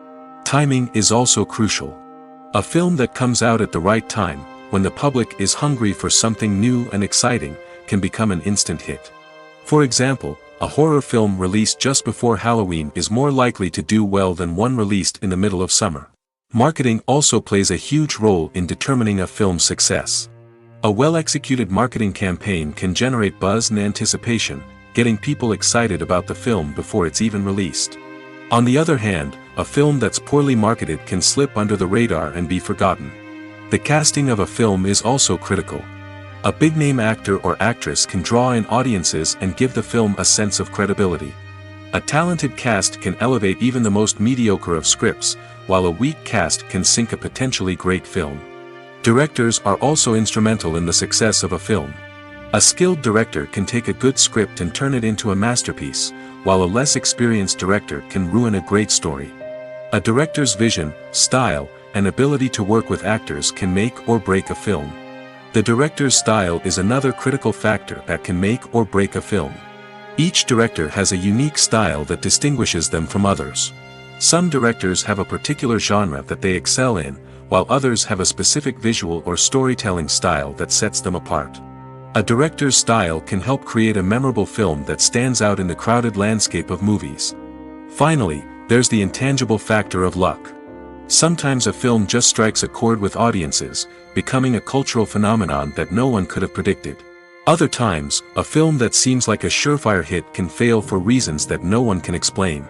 Timing is also crucial. A film that comes out at the right time, when the public is hungry for something new and exciting, can become an instant hit. For example, a horror film released just before Halloween is more likely to do well than one released in the middle of summer. Marketing also plays a huge role in determining a film's success. A well-executed marketing campaign can generate buzz and anticipation, getting people excited about the film before it's even released. On the other hand, a film that's poorly marketed can slip under the radar and be forgotten. The casting of a film is also critical. A big-name actor or actress can draw in audiences and give the film a sense of credibility. A talented cast can elevate even the most mediocre of scripts, while a weak cast can sink a potentially great film. Directors are also instrumental in the success of a film. A skilled director can take a good script and turn it into a masterpiece, while a less experienced director can ruin a great story. A director's vision, style, and ability to work with actors can make or break a film. The director's style is another critical factor that can make or break a film. Each director has a unique style that distinguishes them from others. Some directors have a particular genre that they excel in, while others have a specific visual or storytelling style that sets them apart. A director's style can help create a memorable film that stands out in the crowded landscape of movies. Finally, there's the intangible factor of luck. Sometimes a film just strikes a chord with audiences, becoming a cultural phenomenon that no one could have predicted. Other times, a film that seems like a surefire hit can fail for reasons that no one can explain.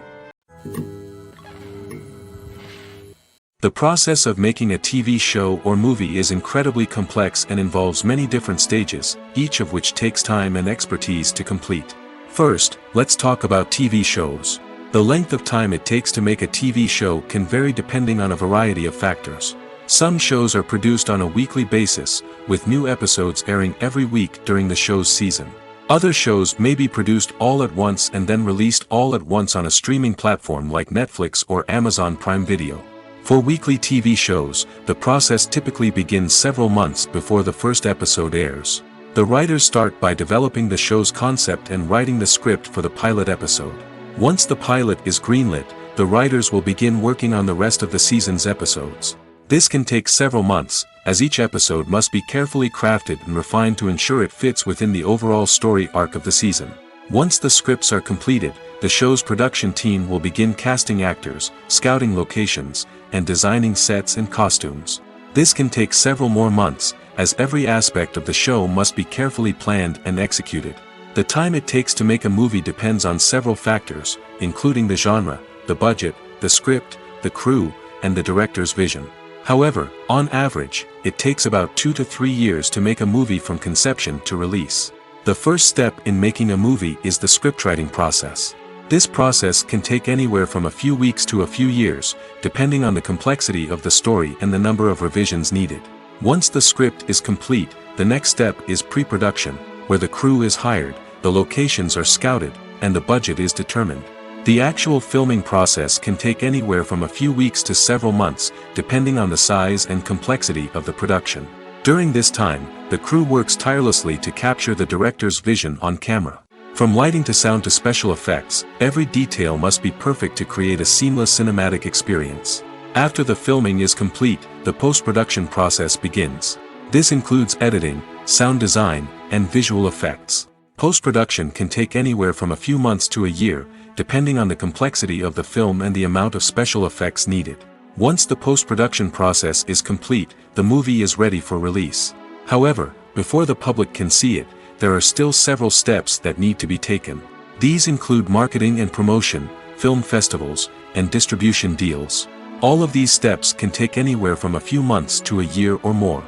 The process of making a TV show or movie is incredibly complex and involves many different stages, each of which takes time and expertise to complete. First, let's talk about TV shows. The length of time it takes to make a TV show can vary depending on a variety of factors. Some shows are produced on a weekly basis, with new episodes airing every week during the show's season. Other shows may be produced all at once and then released all at once on a streaming platform like Netflix or Amazon Prime Video. For weekly TV shows, the process typically begins several months before the first episode airs. The writers start by developing the show's concept and writing the script for the pilot episode. Once the pilot is greenlit, the writers will begin working on the rest of the season's episodes. This can take several months, as each episode must be carefully crafted and refined to ensure it fits within the overall story arc of the season. Once the scripts are completed, the show's production team will begin casting actors, scouting locations, and designing sets and costumes. This can take several more months, as every aspect of the show must be carefully planned and executed. The time it takes to make a movie depends on several factors, including the genre, the budget, the script, the crew, and the director's vision. However, on average, it takes about 2 to 3 years to make a movie from conception to release. The first step in making a movie is the scriptwriting process. This process can take anywhere from a few weeks to a few years, depending on the complexity of the story and the number of revisions needed. Once the script is complete, the next step is pre-production, where the crew is hired, the locations are scouted, and the budget is determined. The actual filming process can take anywhere from a few weeks to several months, depending on the size and complexity of the production. During this time, the crew works tirelessly to capture the director's vision on camera. From lighting to sound to special effects, every detail must be perfect to create a seamless cinematic experience. After the filming is complete, the post-production process begins. This includes editing, sound design, and visual effects. Post-production can take anywhere from a few months to a year, depending on the complexity of the film and the amount of special effects needed. Once the post-production process is complete, the movie is ready for release. However, before the public can see it, there are still several steps that need to be taken. These include marketing and promotion, film festivals, and distribution deals. All of these steps can take anywhere from a few months to a year or more.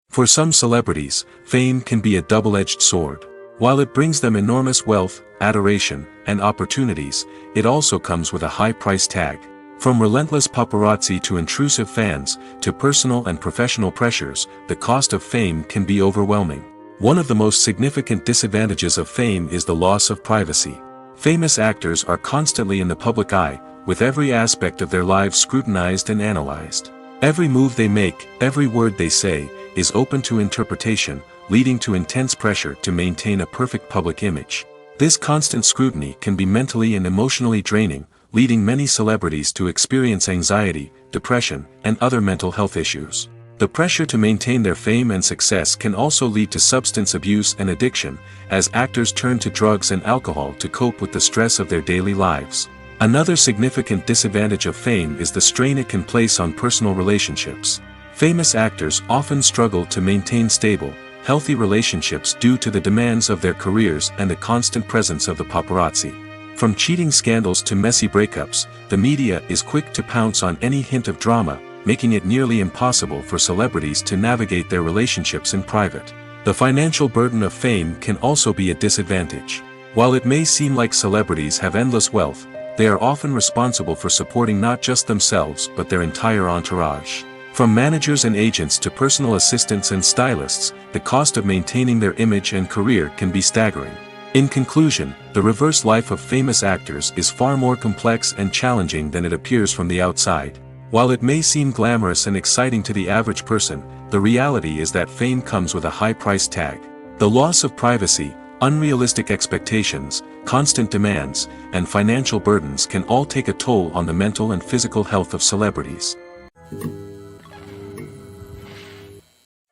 For some celebrities, fame can be a double-edged sword. While it brings them enormous wealth, adoration, and opportunities, it also comes with a high price tag. From relentless paparazzi to intrusive fans, to personal and professional pressures, the cost of fame can be overwhelming. One of the most significant disadvantages of fame is the loss of privacy. Famous actors are constantly in the public eye, with every aspect of their lives scrutinized and analyzed. Every move they make, every word they say, is open to interpretation, leading to intense pressure to maintain a perfect public image. This constant scrutiny can be mentally and emotionally draining, leading many celebrities to experience anxiety, depression, and other mental health issues. The pressure to maintain their fame and success can also lead to substance abuse and addiction, as actors turn to drugs and alcohol to cope with the stress of their daily lives. Another significant disadvantage of fame is the strain it can place on personal relationships. Famous actors often struggle to maintain stable, healthy relationships due to the demands of their careers and the constant presence of the paparazzi. From cheating scandals to messy breakups, the media is quick to pounce on any hint of drama, making it nearly impossible for celebrities to navigate their relationships in private. The financial burden of fame can also be a disadvantage. While it may seem like celebrities have endless wealth, they are often responsible for supporting not just themselves but their entire entourage. From managers and agents to personal assistants and stylists, the cost of maintaining their image and career can be staggering. In conclusion, the reverse life of famous actors is far more complex and challenging than it appears from the outside. While it may seem glamorous and exciting to the average person, the reality is that fame comes with a high price tag. The loss of privacy, unrealistic expectations, constant demands, and financial burdens can all take a toll on the mental and physical health of celebrities.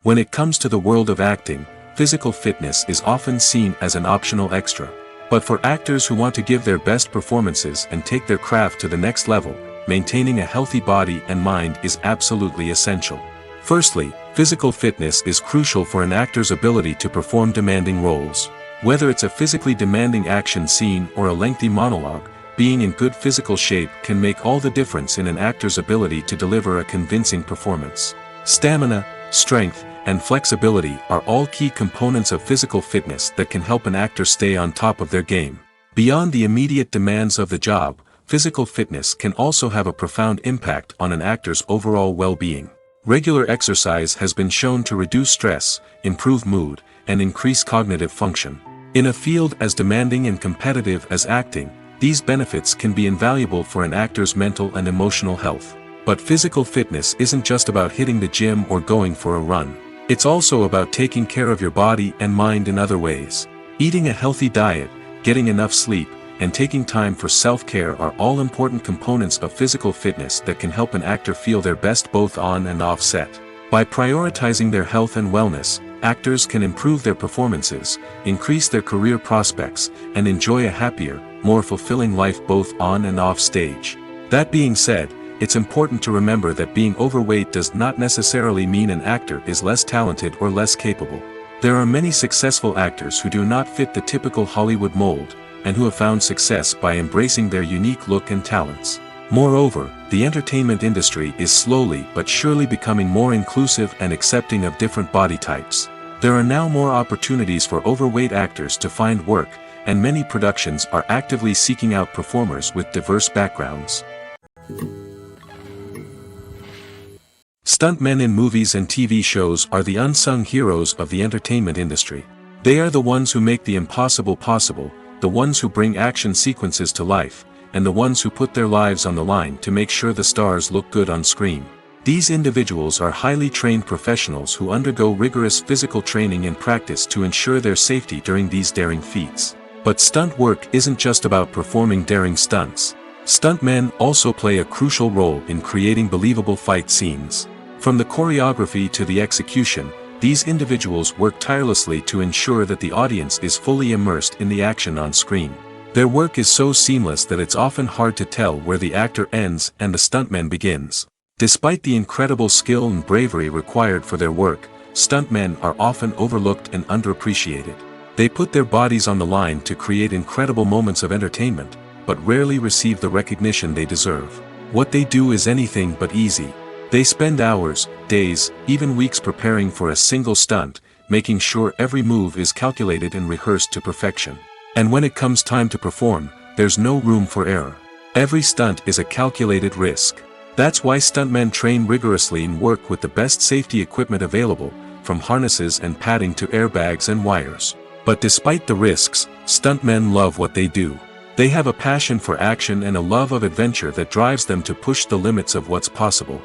When it comes to the world of acting, physical fitness is often seen as an optional extra. But for actors who want to give their best performances and take their craft to the next level, maintaining a healthy body and mind is absolutely essential. Firstly, physical fitness is crucial for an actor's ability to perform demanding roles. Whether it's a physically demanding action scene or a lengthy monologue, being in good physical shape can make all the difference in an actor's ability to deliver a convincing performance. Stamina, strength, and flexibility are all key components of physical fitness that can help an actor stay on top of their game. Beyond the immediate demands of the job, physical fitness can also have a profound impact on an actor's overall well-being. Regular exercise has been shown to reduce stress, improve mood, and increase cognitive function. In a field as demanding and competitive as acting, these benefits can be invaluable for an actor's mental and emotional health. But physical fitness isn't just about hitting the gym or going for a run. It's also about taking care of your body and mind in other ways. Eating a healthy diet, getting enough sleep, and taking time for self-care are all important components of physical fitness that can help an actor feel their best both on and off set. By prioritizing their health and wellness, actors can improve their performances, increase their career prospects, and enjoy a happier, more fulfilling life both on and off stage. That being said, it's important to remember that being overweight does not necessarily mean an actor is less talented or less capable. There are many successful actors who do not fit the typical Hollywood mold, and who have found success by embracing their unique look and talents. Moreover, the entertainment industry is slowly but surely becoming more inclusive and accepting of different body types. There are now more opportunities for overweight actors to find work, and many productions are actively seeking out performers with diverse backgrounds. Stuntmen in movies and TV shows are the unsung heroes of the entertainment industry. They are the ones who make the impossible possible, the ones who bring action sequences to life, and the ones who put their lives on the line to make sure the stars look good on screen. These individuals are highly trained professionals who undergo rigorous physical training and practice to ensure their safety during these daring feats. But stunt work isn't just about performing daring stunts. Stuntmen also play a crucial role in creating believable fight scenes. From the choreography to the execution, these individuals work tirelessly to ensure that the audience is fully immersed in the action on screen. Their work is so seamless that it's often hard to tell where the actor ends and the stuntman begins. Despite the incredible skill and bravery required for their work, stuntmen are often overlooked and underappreciated. They put their bodies on the line to create incredible moments of entertainment, but rarely receive the recognition they deserve. What they do is anything but easy. They spend hours, days, even weeks preparing for a single stunt, making sure every move is calculated and rehearsed to perfection. And when it comes time to perform, there's no room for error. Every stunt is a calculated risk. That's why stuntmen train rigorously and work with the best safety equipment available, from harnesses and padding to airbags and wires. But despite the risks, stuntmen love what they do. They have a passion for action and a love of adventure that drives them to push the limits of what's possible.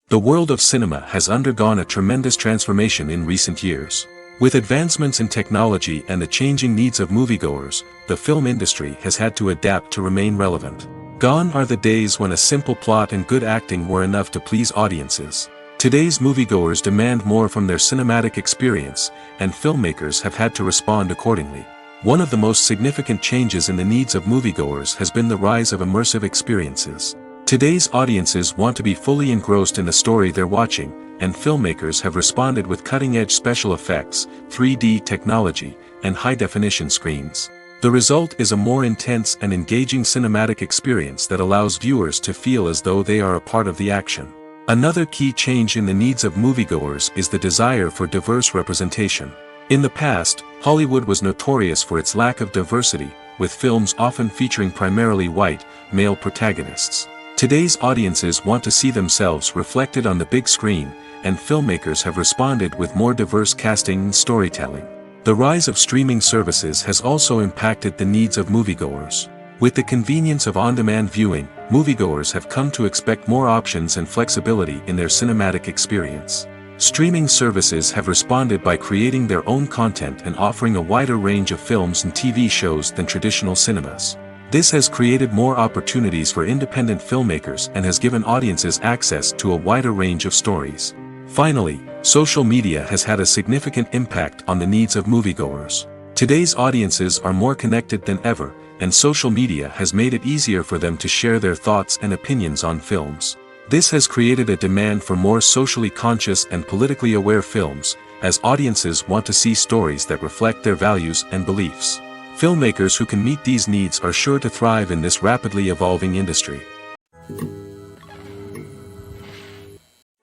The world of cinema has undergone a tremendous transformation in recent years. With advancements in technology and the changing needs of moviegoers, the film industry has had to adapt to remain relevant. Gone are the days when a simple plot and good acting were enough to please audiences. Today's moviegoers demand more from their cinematic experience, and filmmakers have had to respond accordingly. One of the most significant changes in the needs of moviegoers has been the rise of immersive experiences. Today's audiences want to be fully engrossed in the story they're watching, and filmmakers have responded with cutting-edge special effects, 3D technology, and high-definition screens. The result is a more intense and engaging cinematic experience that allows viewers to feel as though they are a part of the action. Another key change in the needs of moviegoers is the desire for diverse representation. In the past, Hollywood was notorious for its lack of diversity, with films often featuring primarily white, male protagonists. Today's audiences want to see themselves reflected on the big screen, and filmmakers have responded with more diverse casting and storytelling. The rise of streaming services has also impacted the needs of moviegoers. With the convenience of on-demand viewing, moviegoers have come to expect more options and flexibility in their cinematic experience. Streaming services have responded by creating their own content and offering a wider range of films and TV shows than traditional cinemas. This has created more opportunities for independent filmmakers and has given audiences access to a wider range of stories. Finally, social media has had a significant impact on the needs of moviegoers. Today's audiences are more connected than ever, and social media has made it easier for them to share their thoughts and opinions on films. This has created a demand for more socially conscious and politically aware films, as audiences want to see stories that reflect their values and beliefs. Filmmakers who can meet these needs are sure to thrive in this rapidly evolving industry.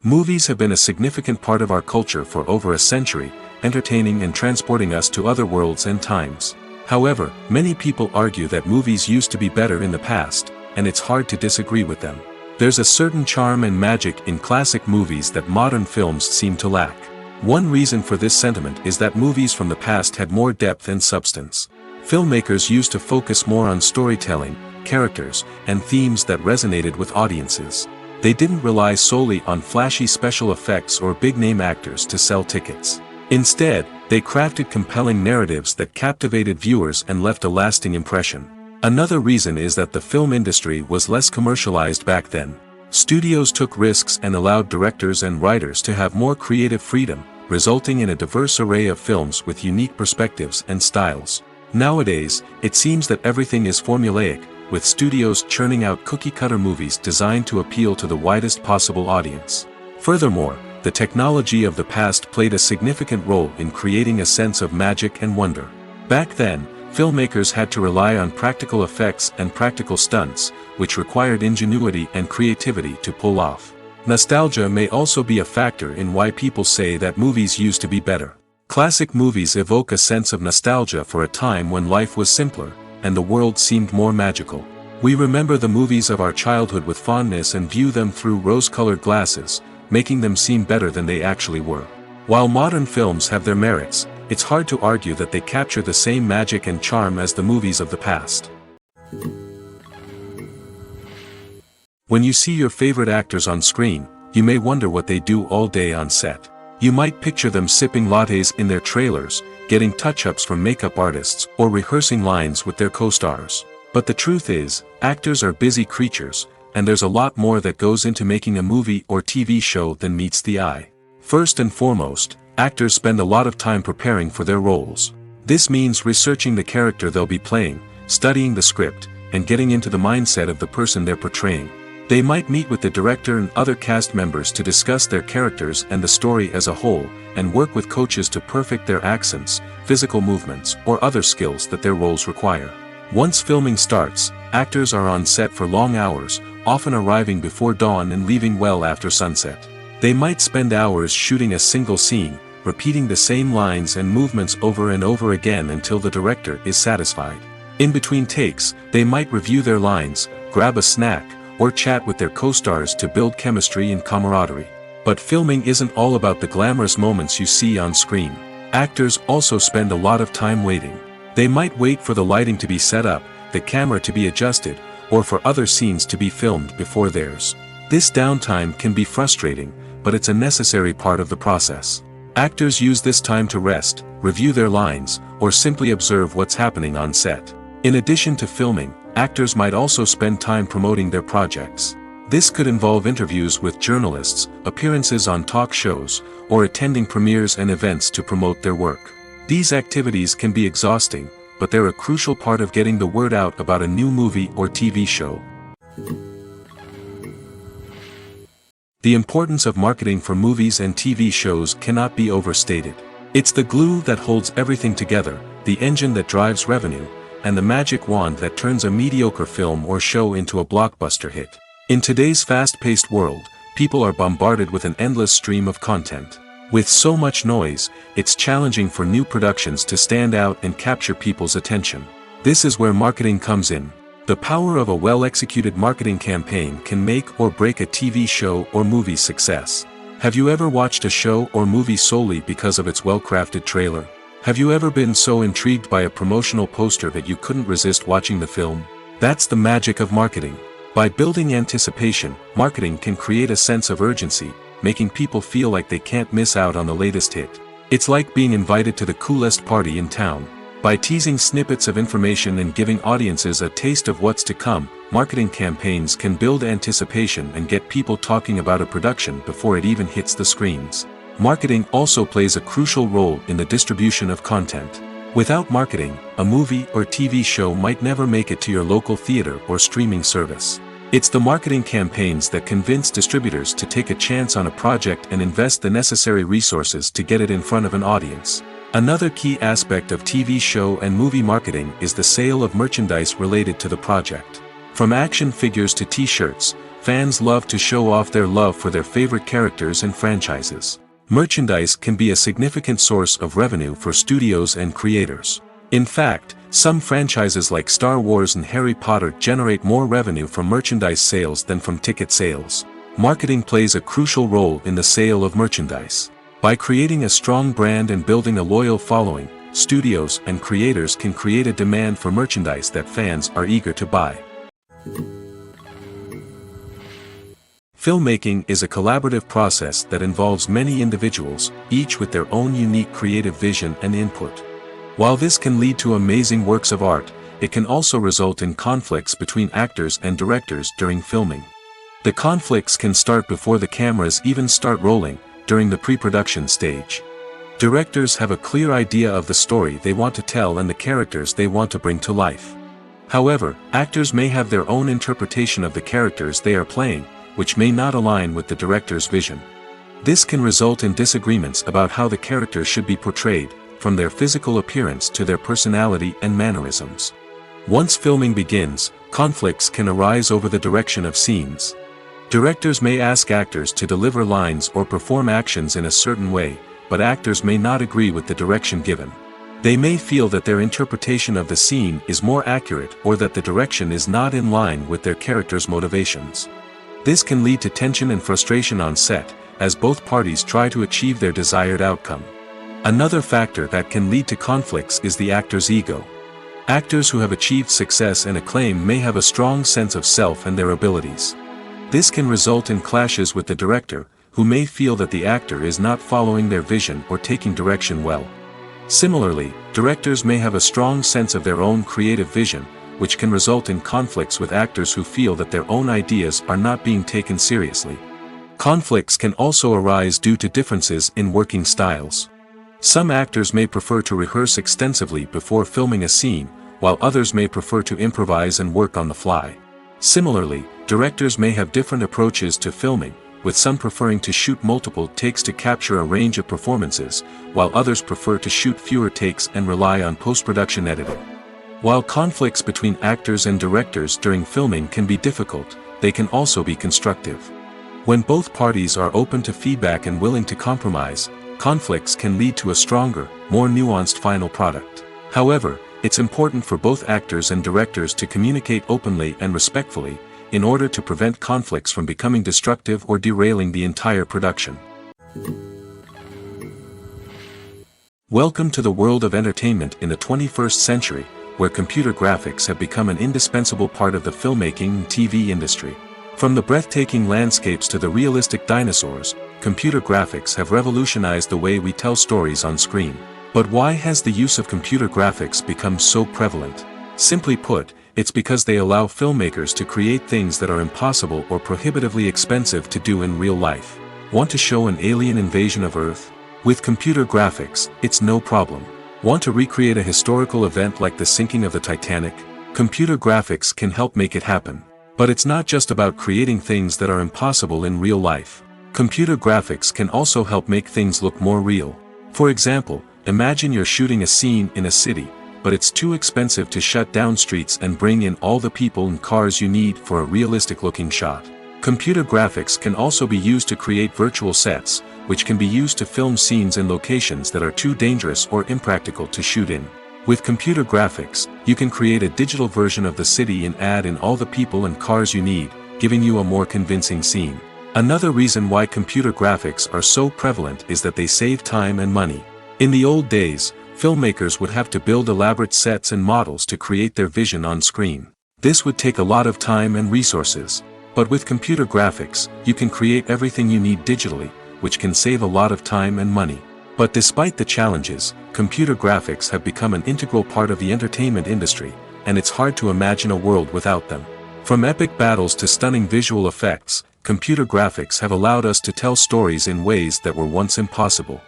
Movies have been a significant part of our culture for over a century, entertaining and transporting us to other worlds and times. However, many people argue that movies used to be better in the past, and it's hard to disagree with them. There's a certain charm and magic in classic movies that modern films seem to lack. One reason for this sentiment is that movies from the past had more depth and substance. Filmmakers used to focus more on storytelling, characters, and themes that resonated with audiences. They didn't rely solely on flashy special effects or big-name actors to sell tickets. Instead, they crafted compelling narratives that captivated viewers and left a lasting impression. Another reason is that the film industry was less commercialized back then. Studios took risks and allowed directors and writers to have more creative freedom, resulting in a diverse array of films with unique perspectives and styles. Nowadays, it seems that everything is formulaic, with studios churning out cookie-cutter movies designed to appeal to the widest possible audience. Furthermore, the technology of the past played a significant role in creating a sense of magic and wonder. Back then, filmmakers had to rely on practical effects and practical stunts, which required ingenuity and creativity to pull off. Nostalgia may also be a factor in why people say that movies used to be better. Classic movies evoke a sense of nostalgia for a time when life was simpler, and the world seemed more magical. We remember the movies of our childhood with fondness and view them through rose-colored glasses, making them seem better than they actually were. While modern films have their merits, it's hard to argue that they capture the same magic and charm as the movies of the past. When you see your favorite actors on screen, you may wonder what they do all day on set. You might picture them sipping lattes in their trailers, getting touch-ups from makeup artists, or rehearsing lines with their co-stars. But the truth is, actors are busy creatures, and there's a lot more that goes into making a movie or TV show than meets the eye. First and foremost, actors spend a lot of time preparing for their roles. This means researching the character they'll be playing, studying the script, and getting into the mindset of the person they're portraying. They might meet with the director and other cast members to discuss their characters and the story as a whole, and work with coaches to perfect their accents, physical movements, or other skills that their roles require. Once filming starts, actors are on set for long hours, often arriving before dawn and leaving well after sunset. They might spend hours shooting a single scene, repeating the same lines and movements over and over again until the director is satisfied. In between takes, they might review their lines, grab a snack, or chat with their co-stars to build chemistry and camaraderie. But filming isn't all about the glamorous moments you see on screen. Actors also spend a lot of time waiting. They might wait for the lighting to be set up, the camera to be adjusted, or for other scenes to be filmed before theirs. This downtime can be frustrating, but it's a necessary part of the process. Actors use this time to rest, review their lines, or simply observe what's happening on set. In addition to filming, actors might also spend time promoting their projects. This could involve interviews with journalists, appearances on talk shows, or attending premieres and events to promote their work. These activities can be exhausting, but they're a crucial part of getting the word out about a new movie or TV show. The importance of marketing for movies and TV shows cannot be overstated. It's the glue that holds everything together, the engine that drives revenue, and the magic wand that turns a mediocre film or show into a blockbuster hit. In today's fast-paced world, people are bombarded with an endless stream of content. With so much noise, it's challenging for new productions to stand out and capture people's attention. This is where marketing comes in. The power of a well-executed marketing campaign can make or break a TV show or movie's success. Have you ever watched a show or movie solely because of its well-crafted trailer? Have you ever been so intrigued by a promotional poster that you couldn't resist watching the film? That's the magic of marketing. By building anticipation, marketing can create a sense of urgency, making people feel like they can't miss out on the latest hit. It's like being invited to the coolest party in town. By teasing snippets of information and giving audiences a taste of what's to come, marketing campaigns can build anticipation and get people talking about a production before it even hits the screens. Marketing also plays a crucial role in the distribution of content. Without marketing, a movie or TV show might never make it to your local theater or streaming service. It's the marketing campaigns that convince distributors to take a chance on a project and invest the necessary resources to get it in front of an audience. Another key aspect of TV show and movie marketing is the sale of merchandise related to the project. From action figures to t-shirts, fans love to show off their love for their favorite characters and franchises. Merchandise can be a significant source of revenue for studios and creators. In fact, some franchises like Star Wars and Harry Potter generate more revenue from merchandise sales than from ticket sales. Marketing plays a crucial role in the sale of merchandise. By creating a strong brand and building a loyal following, studios and creators can create a demand for merchandise that fans are eager to buy. Filmmaking is a collaborative process that involves many individuals, each with their own unique creative vision and input. While this can lead to amazing works of art, it can also result in conflicts between actors and directors during filming. The conflicts can start before the cameras even start rolling, during the pre-production stage. Directors have a clear idea of the story they want to tell and the characters they want to bring to life. However, actors may have their own interpretation of the characters they are playing, which may not align with the director's vision. This can result in disagreements about how the characters should be portrayed, from their physical appearance to their personality and mannerisms. Once filming begins, conflicts can arise over the direction of scenes. Directors may ask actors to deliver lines or perform actions in a certain way, but actors may not agree with the direction given. They may feel that their interpretation of the scene is more accurate or that the direction is not in line with their character's motivations. This can lead to tension and frustration on set, as both parties try to achieve their desired outcome. Another factor that can lead to conflicts is the actor's ego. Actors who have achieved success and acclaim may have a strong sense of self and their abilities. This can result in clashes with the director, who may feel that the actor is not following their vision or taking direction well. Similarly, directors may have a strong sense of their own creative vision, which can result in conflicts with actors who feel that their own ideas are not being taken seriously. Conflicts can also arise due to differences in working styles. Some actors may prefer to rehearse extensively before filming a scene, while others may prefer to improvise and work on the fly. Similarly, directors may have different approaches to filming, with some preferring to shoot multiple takes to capture a range of performances, while others prefer to shoot fewer takes and rely on post-production editing. While conflicts between actors and directors during filming can be difficult, they can also be constructive. When both parties are open to feedback and willing to compromise, conflicts can lead to a stronger, more nuanced final product. However, it's important for both actors and directors to communicate openly and respectfully, in order to prevent conflicts from becoming destructive or derailing the entire production. Welcome to the world of entertainment in the 21st century, where computer graphics have become an indispensable part of the filmmaking and TV industry. From the breathtaking landscapes to the realistic dinosaurs, computer graphics have revolutionized the way we tell stories on screen. But why has the use of computer graphics become so prevalent? Simply put, it's because they allow filmmakers to create things that are impossible or prohibitively expensive to do in real life. Want to show an alien invasion of Earth? With computer graphics, it's no problem. Want to recreate a historical event like the sinking of the Titanic? Computer graphics can help make it happen. But it's not just about creating things that are impossible in real life. Computer graphics can also help make things look more real. For example, imagine you're shooting a scene in a city, but it's too expensive to shut down streets and bring in all the people and cars you need for a realistic-looking shot. Computer graphics can also be used to create virtual sets, which can be used to film scenes in locations that are too dangerous or impractical to shoot in. With computer graphics, you can create a digital version of the city and add in all the people and cars you need, giving you a more convincing scene. Another reason why computer graphics are so prevalent is that they save time and money. In the old days, filmmakers would have to build elaborate sets and models to create their vision on screen. This would take a lot of time and resources. But with computer graphics, you can create everything you need digitally, which can save a lot of time and money. But despite the challenges, computer graphics have become an integral part of the entertainment industry, and it's hard to imagine a world without them. From epic battles to stunning visual effects, computer graphics have allowed us to tell stories in ways that were once impossible.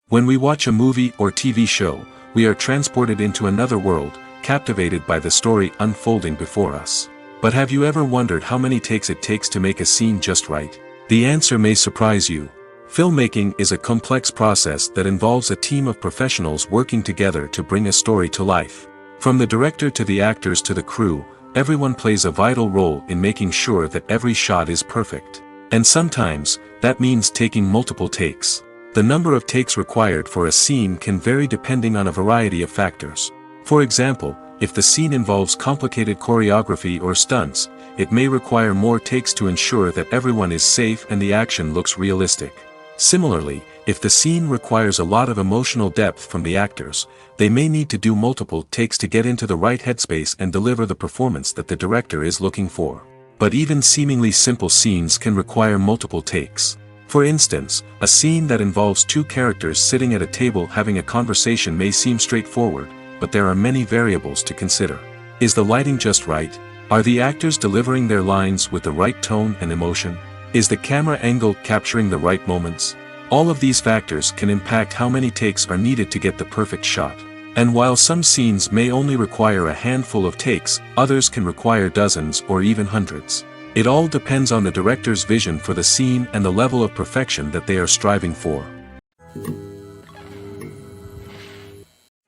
When we watch a movie or TV show, we are transported into another world, captivated by the story unfolding before us. But have you ever wondered how many takes it takes to make a scene just right? The answer may surprise you. Filmmaking is a complex process that involves a team of professionals working together to bring a story to life. From the director to the actors to the crew, everyone plays a vital role in making sure that every shot is perfect. And sometimes, that means taking multiple takes. The number of takes required for a scene can vary depending on a variety of factors. For example, if the scene involves complicated choreography or stunts, it may require more takes to ensure that everyone is safe and the action looks realistic. Similarly, if the scene requires a lot of emotional depth from the actors, they may need to do multiple takes to get into the right headspace and deliver the performance that the director is looking for. But even seemingly simple scenes can require multiple takes. For instance, a scene that involves two characters sitting at a table having a conversation may seem straightforward, but there are many variables to consider. Is the lighting just right? Are the actors delivering their lines with the right tone and emotion? Is the camera angle capturing the right moments? All of these factors can impact how many takes are needed to get the perfect shot. And while some scenes may only require a handful of takes, others can require dozens or even hundreds. It all depends on the director's vision for the scene and the level of perfection that they are striving for.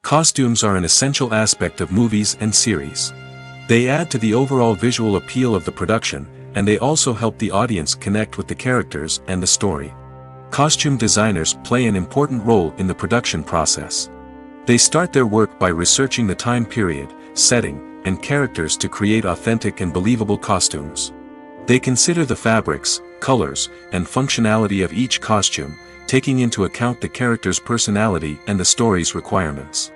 Costumes are an essential aspect of movies and series. They add to the overall visual appeal of the production, and they also help the audience connect with the characters and the story. Costume designers play an important role in the production process. They start their work by researching the time period, setting, and characters to create authentic and believable costumes. They consider the fabrics, colors, and functionality of each costume, taking into account the character's personality and the story's requirements.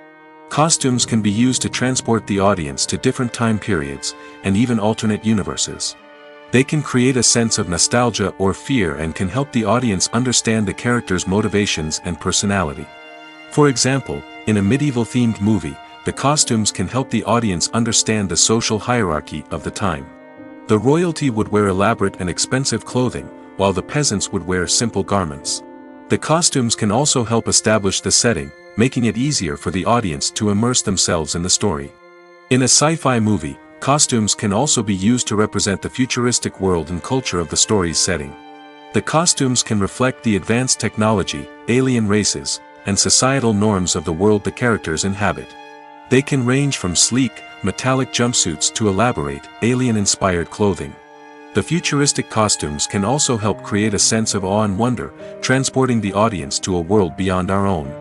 Costumes can be used to transport the audience to different time periods, and even alternate universes. They can create a sense of nostalgia or fear and can help the audience understand the character's motivations and personality. For example, in a medieval-themed movie, the costumes can help the audience understand the social hierarchy of the time. The royalty would wear elaborate and expensive clothing, while the peasants would wear simple garments. The costumes can also help establish the setting, making it easier for the audience to immerse themselves in the story. In a sci-fi movie, costumes can also be used to represent the futuristic world and culture of the story's setting. The costumes can reflect the advanced technology, alien races, and societal norms of the world the characters inhabit. They can range from sleek, metallic jumpsuits to elaborate, alien-inspired clothing. The futuristic costumes can also help create a sense of awe and wonder, transporting the audience to a world beyond our own.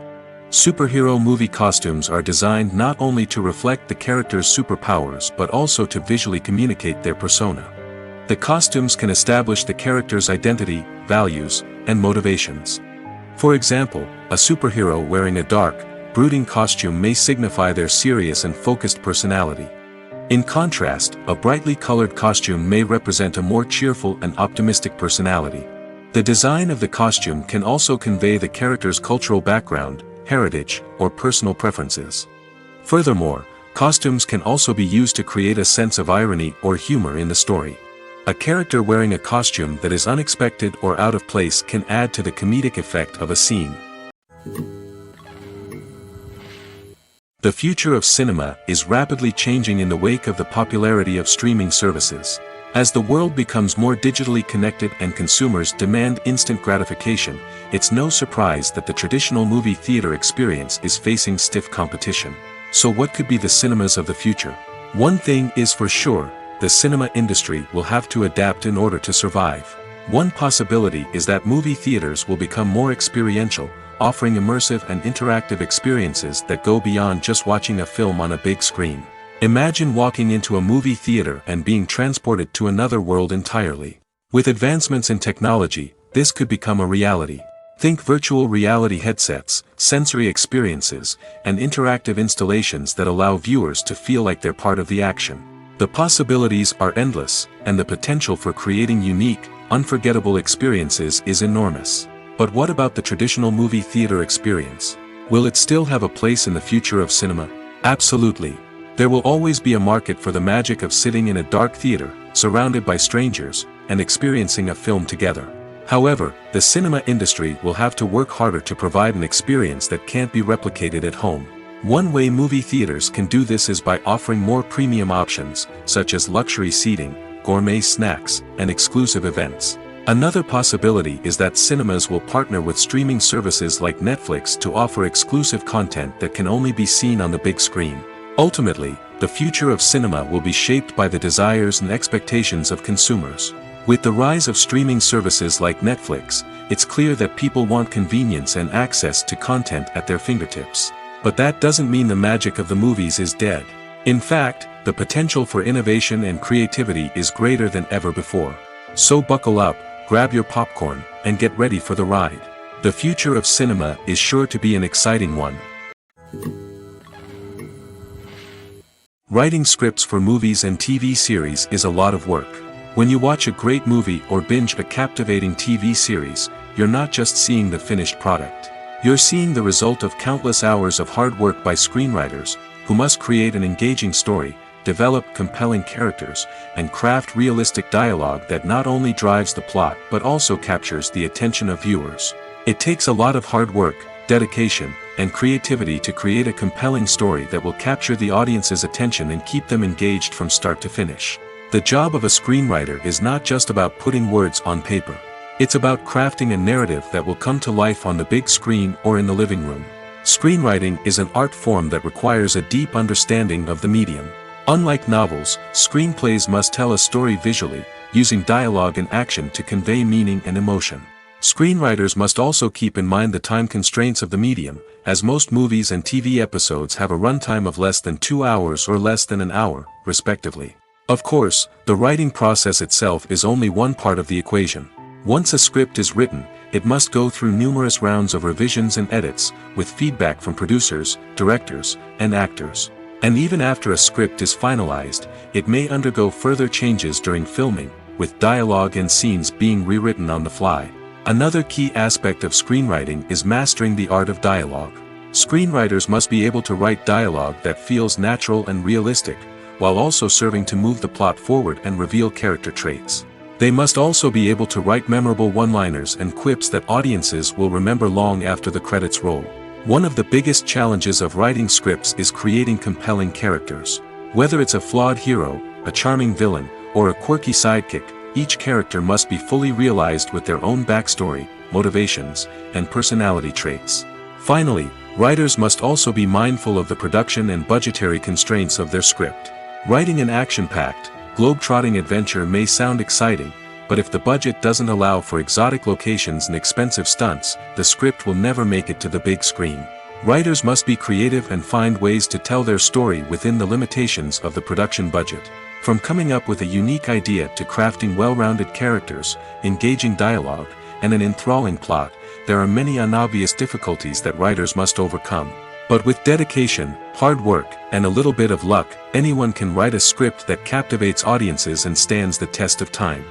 Superhero movie costumes are designed not only to reflect the character's superpowers but also to visually communicate their persona. The costumes can establish the character's identity, values, and motivations. For example, a superhero wearing a dark, brooding costume may signify their serious and focused personality. In contrast, a brightly colored costume may represent a more cheerful and optimistic personality. The design of the costume can also convey the character's cultural background, heritage, or personal preferences. Furthermore, costumes can also be used to create a sense of irony or humor in the story. A character wearing a costume that is unexpected or out of place can add to the comedic effect of a scene. The future of cinema is rapidly changing in the wake of the popularity of streaming services. As the world becomes more digitally connected and consumers demand instant gratification, it's no surprise that the traditional movie theater experience is facing stiff competition. So what could be the cinemas of the future? One thing is for sure, the cinema industry will have to adapt in order to survive. One possibility is that movie theaters will become more experiential, offering immersive and interactive experiences that go beyond just watching a film on a big screen. Imagine walking into a movie theater and being transported to another world entirely. With advancements in technology, this could become a reality. Think virtual reality headsets, sensory experiences, and interactive installations that allow viewers to feel like they're part of the action. The possibilities are endless, and the potential for creating unique, unforgettable experiences is enormous. But what about the traditional movie theater experience? Will it still have a place in the future of cinema? Absolutely. There will always be a market for the magic of sitting in a dark theater, surrounded by strangers, and experiencing a film together. However, the cinema industry will have to work harder to provide an experience that can't be replicated at home. One way movie theaters can do this is by offering more premium options, such as luxury seating, gourmet snacks, and exclusive events. Another possibility is that cinemas will partner with streaming services like Netflix to offer exclusive content that can only be seen on the big screen. Ultimately, the future of cinema will be shaped by the desires and expectations of consumers. With the rise of streaming services like Netflix, it's clear that people want convenience and access to content at their fingertips. But that doesn't mean the magic of the movies is dead. In fact, the potential for innovation and creativity is greater than ever before. So buckle up, grab your popcorn, and get ready for the ride. The future of cinema is sure to be an exciting one. Writing scripts for movies and TV series is a lot of work. When you watch a great movie or binge a captivating TV series, you're not just seeing the finished product. You're seeing the result of countless hours of hard work by screenwriters, who must create an engaging story, develop compelling characters, and craft realistic dialogue that not only drives the plot but also captures the attention of viewers. It takes a lot of hard work, dedication, and creativity to create a compelling story that will capture the audience's attention and keep them engaged from start to finish. The job of a screenwriter is not just about putting words on paper. It's about crafting a narrative that will come to life on the big screen or in the living room. Screenwriting is an art form that requires a deep understanding of the medium. Unlike novels, screenplays must tell a story visually, using dialogue and action to convey meaning and emotion. Screenwriters must also keep in mind the time constraints of the medium, as most movies and TV episodes have a runtime of less than 2 hours or less than an hour, respectively. Of course, the writing process itself is only one part of the equation. Once a script is written, it must go through numerous rounds of revisions and edits, with feedback from producers, directors, and actors. And even after a script is finalized, it may undergo further changes during filming, with dialogue and scenes being rewritten on the fly. Another key aspect of screenwriting is mastering the art of dialogue. Screenwriters must be able to write dialogue that feels natural and realistic, while also serving to move the plot forward and reveal character traits. They must also be able to write memorable one-liners and quips that audiences will remember long after the credits roll. One of the biggest challenges of writing scripts is creating compelling characters. Whether it's a flawed hero, a charming villain, or a quirky sidekick, each character must be fully realized with their own backstory, motivations, and personality traits. Finally, writers must also be mindful of the production and budgetary constraints of their script. Writing an action-packed, globe-trotting adventure may sound exciting, but if the budget doesn't allow for exotic locations and expensive stunts, the script will never make it to the big screen. Writers must be creative and find ways to tell their story within the limitations of the production budget. From coming up with a unique idea to crafting well-rounded characters, engaging dialogue, and an enthralling plot, there are many unobvious difficulties that writers must overcome. But with dedication, hard work, and a little bit of luck, anyone can write a script that captivates audiences and stands the test of time.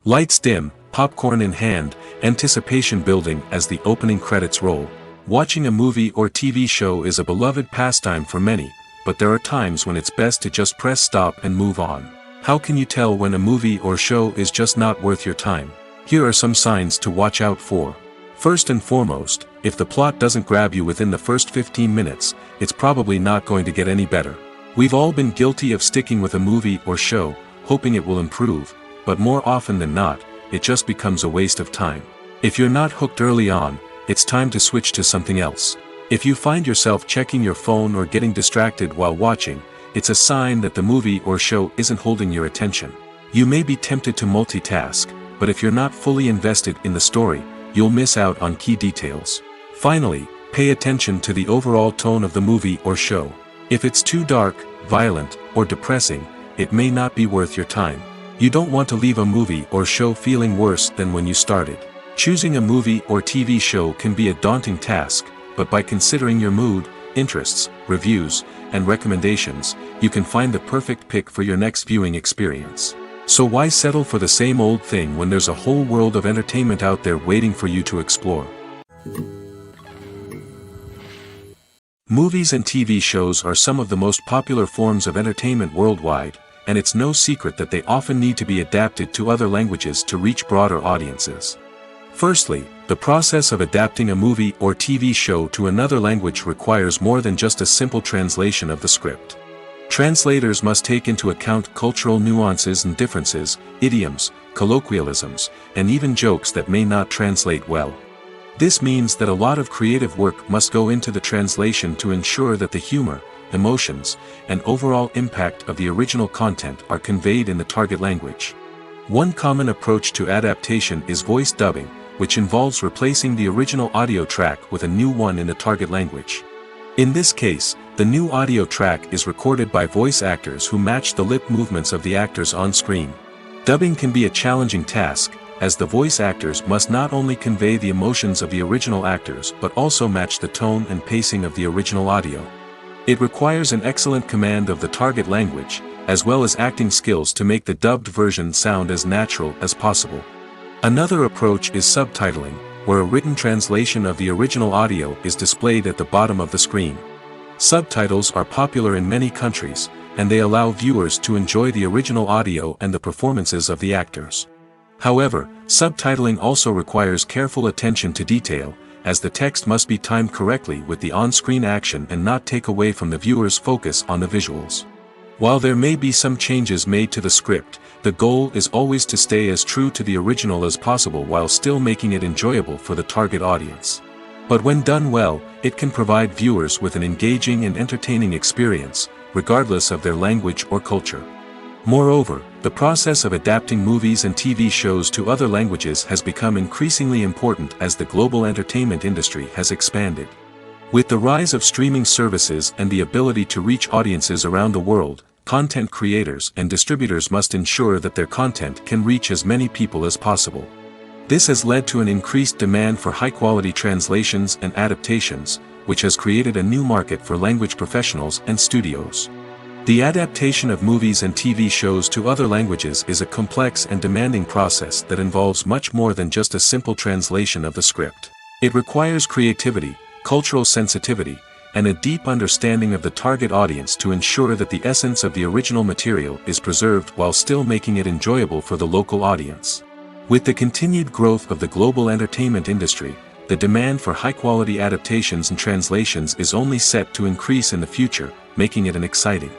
Lights dim, popcorn in hand, anticipation building as the opening credits roll. Watching a movie or TV show is a beloved pastime for many, but there are times when it's best to just press stop and move on. How can you tell when a movie or show is just not worth your time? Here are some signs to watch out for. First and foremost, if the plot doesn't grab you within the first 15 minutes, it's probably not going to get any better. We've all been guilty of sticking with a movie or show, hoping it will improve, but more often than not, it just becomes a waste of time. If you're not hooked early on, it's time to switch to something else. If you find yourself checking your phone or getting distracted while watching, it's a sign that the movie or show isn't holding your attention. You may be tempted to multitask, but if you're not fully invested in the story, you'll miss out on key details. Finally, pay attention to the overall tone of the movie or show. If it's too dark, violent, or depressing, it may not be worth your time. You don't want to leave a movie or show feeling worse than when you started. Choosing a movie or TV show can be a daunting task, but by considering your mood, interests, reviews, and recommendations, you can find the perfect pick for your next viewing experience. So why settle for the same old thing when there's a whole world of entertainment out there waiting for you to explore? Movies and TV shows are some of the most popular forms of entertainment worldwide, and it's no secret that they often need to be adapted to other languages to reach broader audiences. Firstly, the process of adapting a movie or TV show to another language requires more than just a simple translation of the script. Translators must take into account cultural nuances and differences, idioms, colloquialisms, and even jokes that may not translate well. This means that a lot of creative work must go into the translation to ensure that the humor, emotions, and overall impact of the original content are conveyed in the target language. One common approach to adaptation is voice dubbing, which involves replacing the original audio track with a new one in the target language. In this case, the new audio track is recorded by voice actors who match the lip movements of the actors on screen. Dubbing can be a challenging task, as the voice actors must not only convey the emotions of the original actors but also match the tone and pacing of the original audio. It requires an excellent command of the target language, as well as acting skills to make the dubbed version sound as natural as possible. Another approach is subtitling, where a written translation of the original audio is displayed at the bottom of the screen. Subtitles are popular in many countries, and they allow viewers to enjoy the original audio and the performances of the actors. However, subtitling also requires careful attention to detail, as the text must be timed correctly with the on-screen action and not take away from the viewer's focus on the visuals. While there may be some changes made to the script, the goal is always to stay as true to the original as possible while still making it enjoyable for the target audience. But when done well, it can provide viewers with an engaging and entertaining experience, regardless of their language or culture. Moreover, the process of adapting movies and TV shows to other languages has become increasingly important as the global entertainment industry has expanded. With the rise of streaming services and the ability to reach audiences around the world, content creators and distributors must ensure that their content can reach as many people as possible. This has led to an increased demand for high-quality translations and adaptations, which has created a new market for language professionals and studios. The adaptation of movies and TV shows to other languages is a complex and demanding process that involves much more than just a simple translation of the script. It requires creativity, cultural sensitivity, and a deep understanding of the target audience to ensure that the essence of the original material is preserved while still making it enjoyable for the local audience. With the continued growth of the global entertainment industry, the demand for high-quality adaptations and translations is only set to increase in the future, making it an exciting